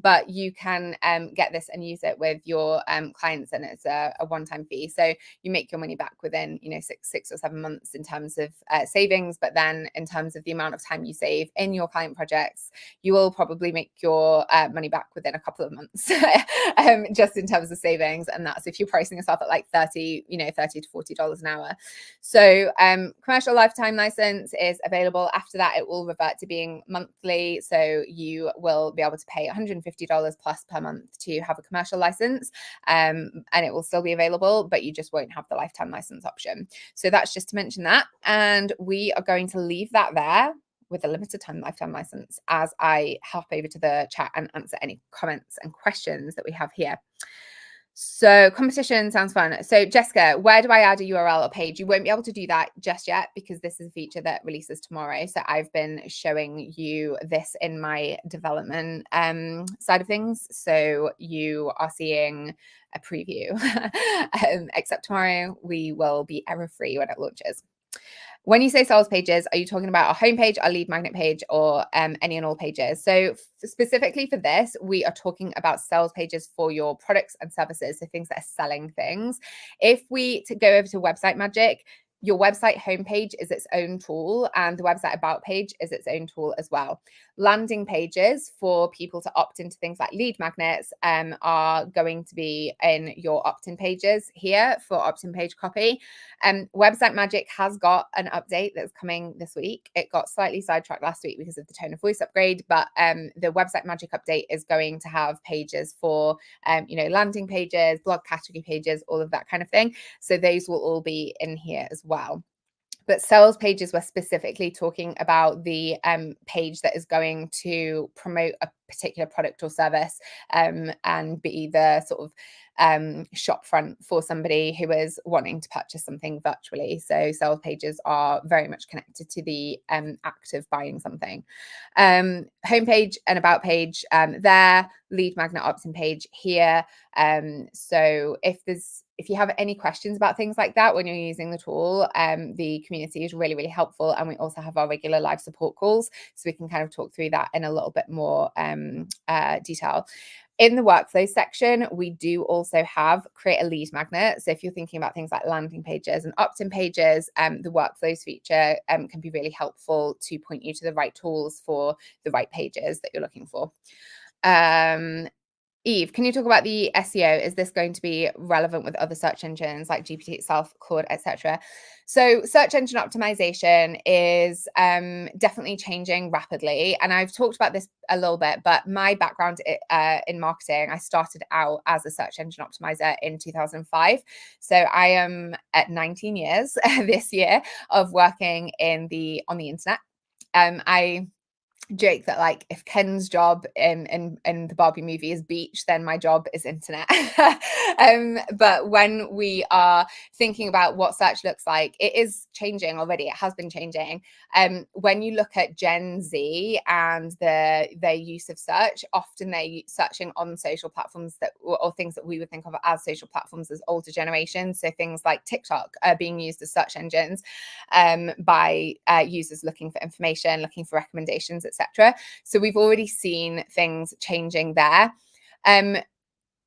But you can get this and use it with your clients, and it's a one-time fee. So you make your money back within, you know, six or 7 months in terms of savings. But then in terms of the amount of time you save in your client projects, you will probably make your money back within a couple of months, just in terms of savings. And that's if you're pricing yourself at like $30 to $40 an hour. So commercial lifetime license is available. After that, it will revert to being monthly. So you will be able to pay $150 plus per month to have a commercial license, and it will still be available, but you just won't have the lifetime license option. So that's just to mention that. And we are going to leave that there with a limited time lifetime license as I hop over to the chat and answer any comments and questions that we have here. So competition sounds fun. So Jessica, where do I add a URL or page? You won't be able to do that just yet because this is a feature that releases tomorrow. So I've been showing you this in my development side of things. So you are seeing a preview, except tomorrow we will be error-free when it launches. When you say sales pages, are you talking about our homepage, our lead magnet page, or any and all pages? So specifically for this, we are talking about sales pages for your products and services, so things that are selling things. If we go over to Website Magic, your website homepage is its own tool, and the website about page is its own tool as well. Landing pages for people to opt into things like lead magnets are going to be in your opt-in pages here for opt-in page copy. Website Magic has got an update that's coming this week. It got slightly sidetracked last week because of the tone of voice upgrade, but the Website Magic update is going to have pages for landing pages, blog category pages, all of that kind of thing. So those will all be in here as well. But sales pages, we're specifically talking about the page that is going to promote a particular product or service and be the sort of shop front for somebody who is wanting to purchase something virtually. So sales pages are very much connected to the act of buying something. Homepage and about page there, lead magnet opt-in page here. So if you have any questions about things like that when you're using the tool, the community is really, really helpful. And we also have our regular live support calls, so we can kind of talk through that in a little bit more detail. In the workflow section, we do also have create a lead magnet. So if you're thinking about things like landing pages and opt-in pages, the workflows feature can be really helpful to point you to the right tools for the right pages that you're looking for. Eve, can you talk about the SEO? Is this going to be relevant with other search engines like GPT itself, Claude, etc.? So search engine optimization is definitely changing rapidly. And I've talked about this a little bit, but my background in marketing, I started out as a search engine optimizer in 2005. So I am at 19 years this year of working on the internet. I joke that like if Ken's job in the Barbie movie is beach, then my job is internet. But when we are thinking about what search looks like, it is changing already. It has been changing. When you look at Gen Z and their use of search, often they're searching on social platforms or things that we would think of as social platforms as older generations. So things like TikTok are being used as search engines by users looking for information, looking for recommendations, etc. So we've already seen things changing there.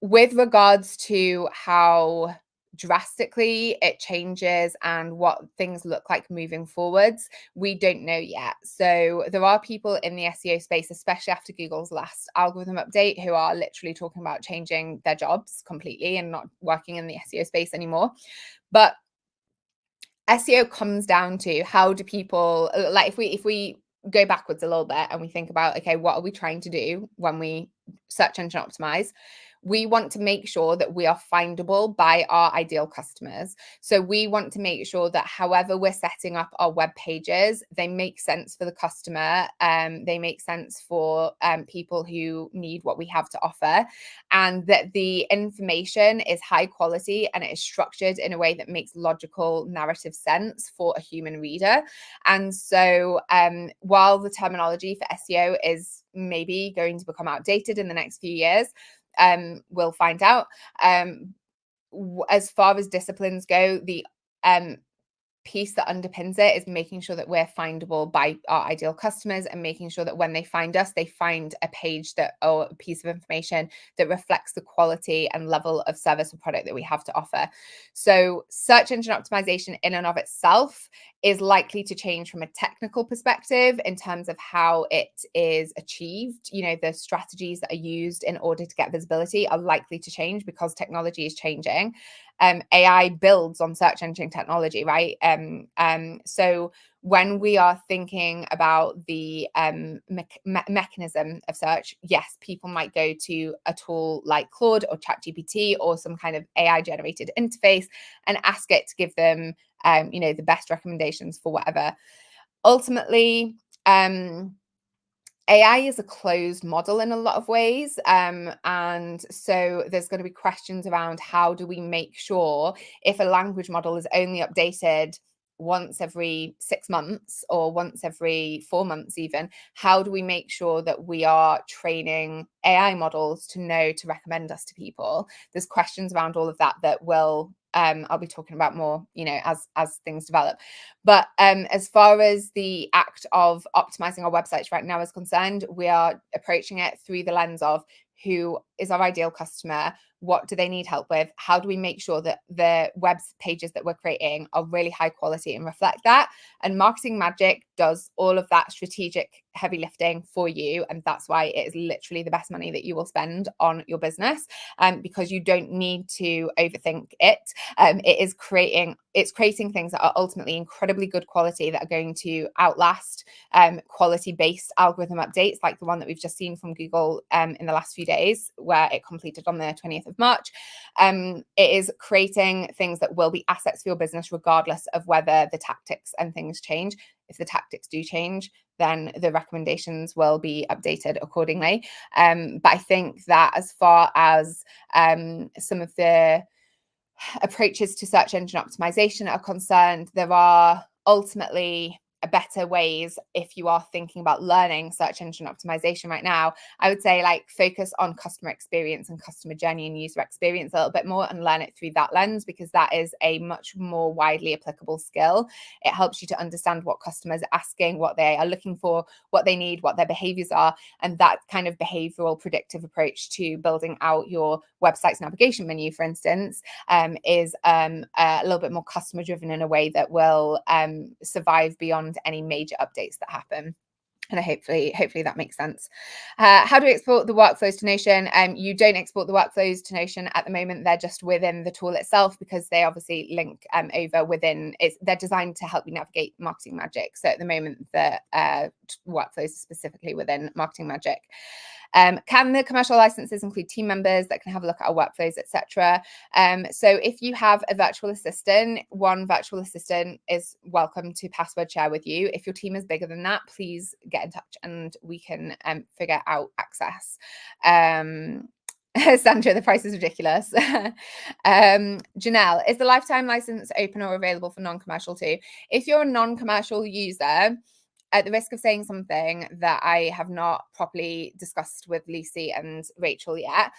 With regards to how drastically it changes and what things look like moving forwards, we don't know yet. So there are people in the SEO space, especially after Google's last algorithm update, who are literally talking about changing their jobs completely and not working in the SEO space anymore. But SEO comes down to how do people, like if we go backwards a little bit and we think about, okay, what are we trying to do when we search engine optimize? We want to make sure that we are findable by our ideal customers. So we want to make sure that however we're setting up our web pages, they make sense for the customer. They make sense for people who need what we have to offer, and that the information is high quality and it is structured in a way that makes logical narrative sense for a human reader. And so while the terminology for SEO is maybe going to become outdated in the next few years, we'll find out. As far as disciplines go, the piece that underpins it is making sure that we're findable by our ideal customers, and making sure that when they find us, they find a page that, or a piece of information that reflects the quality and level of service or product that we have to offer. So search engine optimization in and of itself is likely to change from a technical perspective in terms of how it is achieved. The strategies that are used in order to get visibility are likely to change because technology is changing. AI builds on search engine technology, right? So when we are thinking about the mechanism of search, yes, people might go to a tool like Claude or ChatGPT or some kind of AI generated interface and ask it to give them the best recommendations for whatever. Ultimately, AI is a closed model in a lot of ways. And so there's going to be questions around how do we make sure, if a language model is only updated once every 6 months or once every 4 months even, how do we make sure that we are training AI models to know to recommend us to people? There's questions around all of that that will I'll be talking about more, as things develop. But as far as the act of optimizing our websites right now is concerned, we are approaching it through the lens of who is our ideal customer, what do they need help with, how do we make sure that the web pages that we're creating are really high quality and reflect that. And Marketing Magic does all of that strategic heavy lifting for you, and that's why it is literally the best money that you will spend on your business, because you don't need to overthink it. It's creating things that are ultimately incredibly good quality, that are going to outlast quality-based algorithm updates like the one that we've just seen from Google in the last few days, where it completed on the 20th of March. It is creating things that will be assets for your business regardless of whether the tactics and things change. If the tactics do change, then the recommendations will be updated accordingly. But I think that as far as some of the approaches to search engine optimization are concerned, there are ultimately better ways. If you are thinking about learning search engine optimization right now, I would say focus on customer experience and customer journey and user experience a little bit more, and learn it through that lens, because that is a much more widely applicable skill. It helps you to understand what customers are asking, what they are looking for, what they need, what their behaviors are, and that kind of behavioral predictive approach to building out your website's navigation menu, for instance, is a little bit more customer driven in a way that will survive beyond any major updates that happen. And hopefully that makes sense. How do we export the workflows to Notion? You don't export the workflows to Notion at the moment. They're just within the tool itself, because they obviously link over within. They're designed to help you navigate Marketing Magic. So at the moment, the workflows are specifically within Marketing Magic. Can the commercial licenses include team members that can have a look at our workflows, etc.? So if you have a virtual assistant, one virtual assistant is welcome to password share with you. If your team is bigger than that, please get in touch and we can figure out access. Sandra, the price is ridiculous. Janelle, is the lifetime license open or available for non-commercial too? If you're a non-commercial user, at the risk of saying something that I have not properly discussed with Lucy and Rachel yet,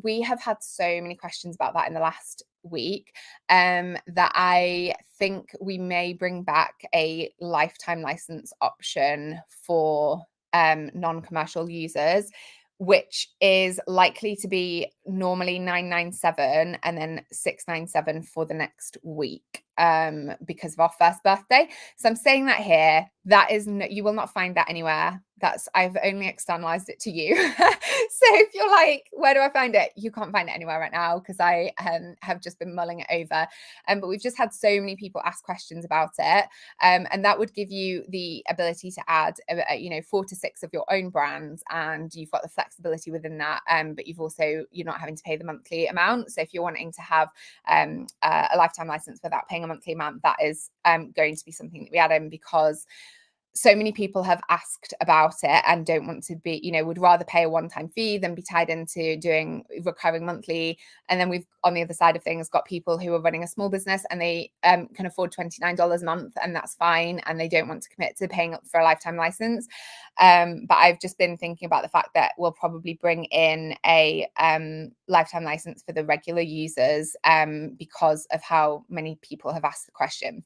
we have had so many questions about that in the last week, that I think we may bring back a lifetime license option for non-commercial users, which is likely to be normally $997 and then $697 for the next week, because of our first birthday. So I'm saying that here. That is you will not find that anywhere. I've only externalized it to you. So if you're like, where do I find it? You can't find it anywhere right now, because I have just been mulling it over. But we've just had so many people ask questions about it. And that would give you the ability to add 4 to 6 of your own brands, and you've got the flexibility within that. But you're not having to pay the monthly amount. So if you're wanting to have a lifetime license without paying a monthly amount, that is going to be something that we add in, because so many people have asked about it and don't want to be, would rather pay a one-time fee than be tied into doing recurring monthly. And then we've, on the other side of things, got people who are running a small business and they can afford $29 a month, and that's fine, and they don't want to commit to paying up for a lifetime license. But I've just been thinking about the fact that we'll probably bring in a lifetime license for the regular users, because of how many people have asked the question.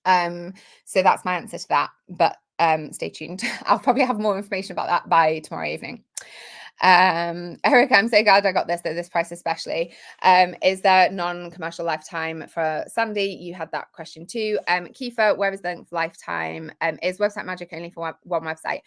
So that's my answer to that, but stay tuned. I'll probably have more information about that by tomorrow evening. Erica, I'm so glad I got this at this price especially. Is there non-commercial lifetime for Sandy? You had that question too. Kiefer, where is the length of lifetime? Is Website Magic only for one website?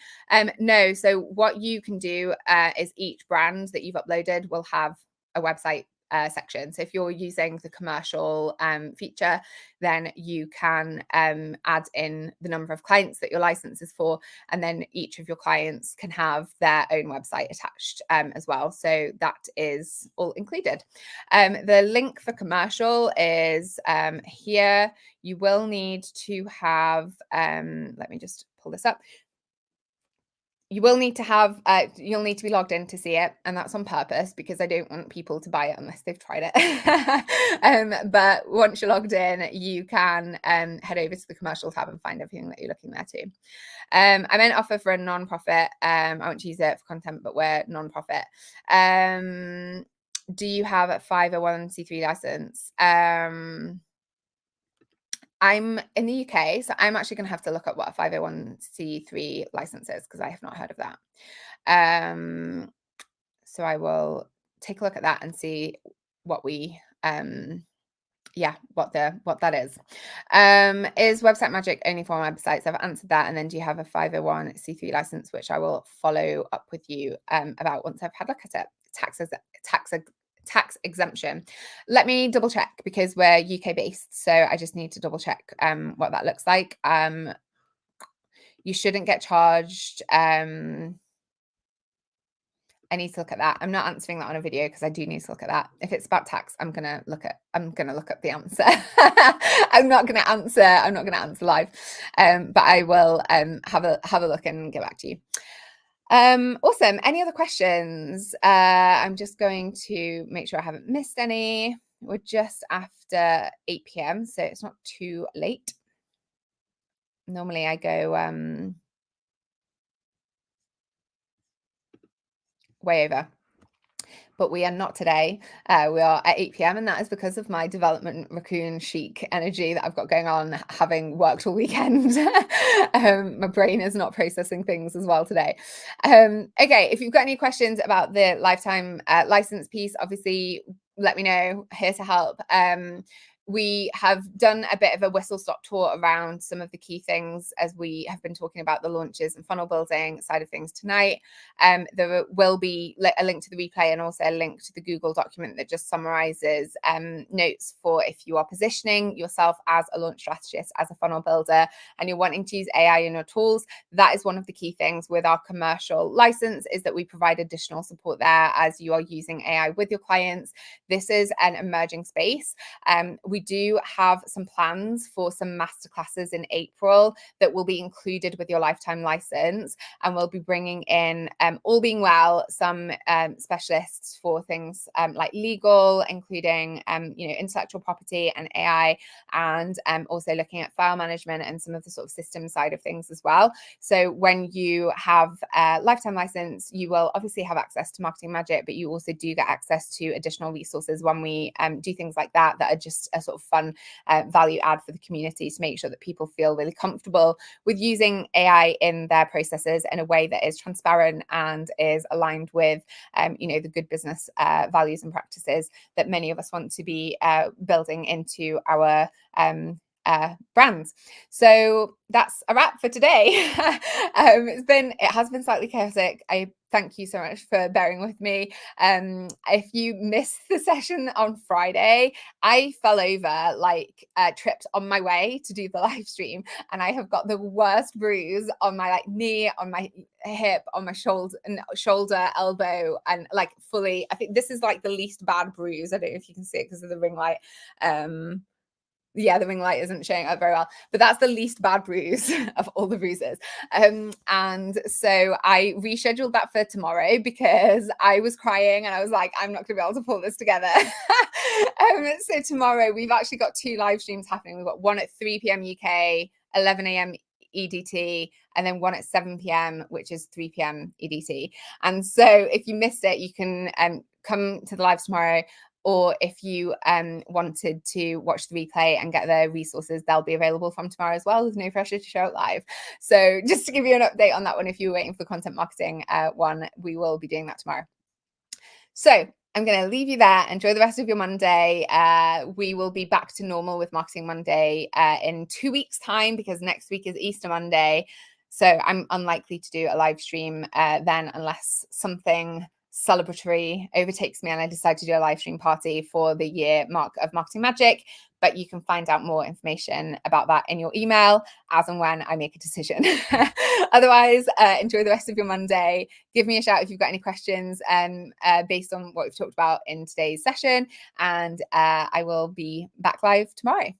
No, so what you can do is each brand that you've uploaded will have a website section. So if you're using the commercial feature, then you can add in the number of clients that your license is for, and then each of your clients can have their own website attached as well. So that is all included. The link for commercial is here. You will need to have, let me just pull this up. You will need to have, you'll need to be logged in to see it. And that's on purpose because I don't want people to buy it unless they've tried it. But once you're logged in, you can head over to the commercial tab and find everything that you're looking there too. I meant offer for a non-profit. I won't use it for content, but we're non-profit. Do you have a 501c3 license? I'm in the UK, so I'm actually going to have to look up what a 501c3 license is because I have not heard of that. So I will take a look at that and see what we, what that is. Is Website Magic only for websites? I've answered that. And then do you have a 501c3 license, which I will follow up with you about once I've had a look at it. Tax exemption. Let me double check because we're UK based. So I just need to double check what that looks like. You shouldn't get charged. I need to look at that. I'm not answering that on a video because I do need to look at that. If it's about tax, I'm gonna look up the answer. I'm not gonna answer live. But I will have a look and get back to you. Awesome. Any other questions? I'm just going to make sure I haven't missed any. We're just after 8 p.m, so it's not too late. Normally I go way over, but we are not today. We are at 8 p.m, and that is because of my development raccoon chic energy that I've got going on, having worked all weekend. My brain is not processing things as well today. Okay, if you've got any questions about the lifetime license piece, obviously let me know. Here to help. We have done a bit of a whistle-stop tour around some of the key things as we have been talking about the launches and funnel building side of things tonight. There will be a link to the replay and also a link to the Google document that just summarizes notes for if you are positioning yourself as a launch strategist, as a funnel builder, and you're wanting to use AI in your tools. That is one of the key things with our commercial license, is that we provide additional support there as you are using AI with your clients. This is an emerging space. We do have some plans for some masterclasses in April that will be included with your lifetime license, and we'll be bringing in, all being well, some specialists for things like legal, including intellectual property and AI, and also looking at file management and some of the sort of system side of things as well. So when you have a lifetime license, you will obviously have access to Marketing Magic, but you also do get access to additional resources when we do things like that are just a sort of fun value add for the community to make sure that people feel really comfortable with using AI in their processes in a way that is transparent and is aligned with the good business values and practices that many of us want to be building into our brands. So that's a wrap for today. It has been slightly chaotic. I thank you so much for bearing with me. If you missed the session on Friday, I fell over, tripped on my way to do the live stream, and I have got the worst bruise on my knee, on my hip, on my shoulder, elbow, and fully. I think this is the least bad bruise. I don't know if you can see it because of the ring light. The ring light isn't showing up very well, but that's the least bad bruise of all the bruises. And so I rescheduled that for tomorrow because I was crying and I was like, I'm not going to be able to pull this together. So tomorrow we've actually got 2 live streams happening. We've got one at 3 p.m. UK, 11 a.m. EDT, and then one at 7 p.m, which is 3 p.m. EDT. And so if you missed it, you can come to the live tomorrow. or if you wanted to watch the replay and get the resources, they'll be available from tomorrow as well. There's no pressure to show it live. So just to give you an update on that one, if you were waiting for the content marketing one, we will be doing that tomorrow. So I'm going to leave you there. Enjoy the rest of your Monday. We will be back to normal with Marketing Monday in 2 weeks' time, because next week is Easter Monday. So I'm unlikely to do a live stream then, unless something celebratory overtakes me and I decide to do a live stream party for the year mark of Marketing Magic. But you can find out more information about that in your email as and when I make a decision. Otherwise, enjoy the rest of your Monday. Give me a shout if you've got any questions based on what we've talked about in today's session. And I will be back live tomorrow.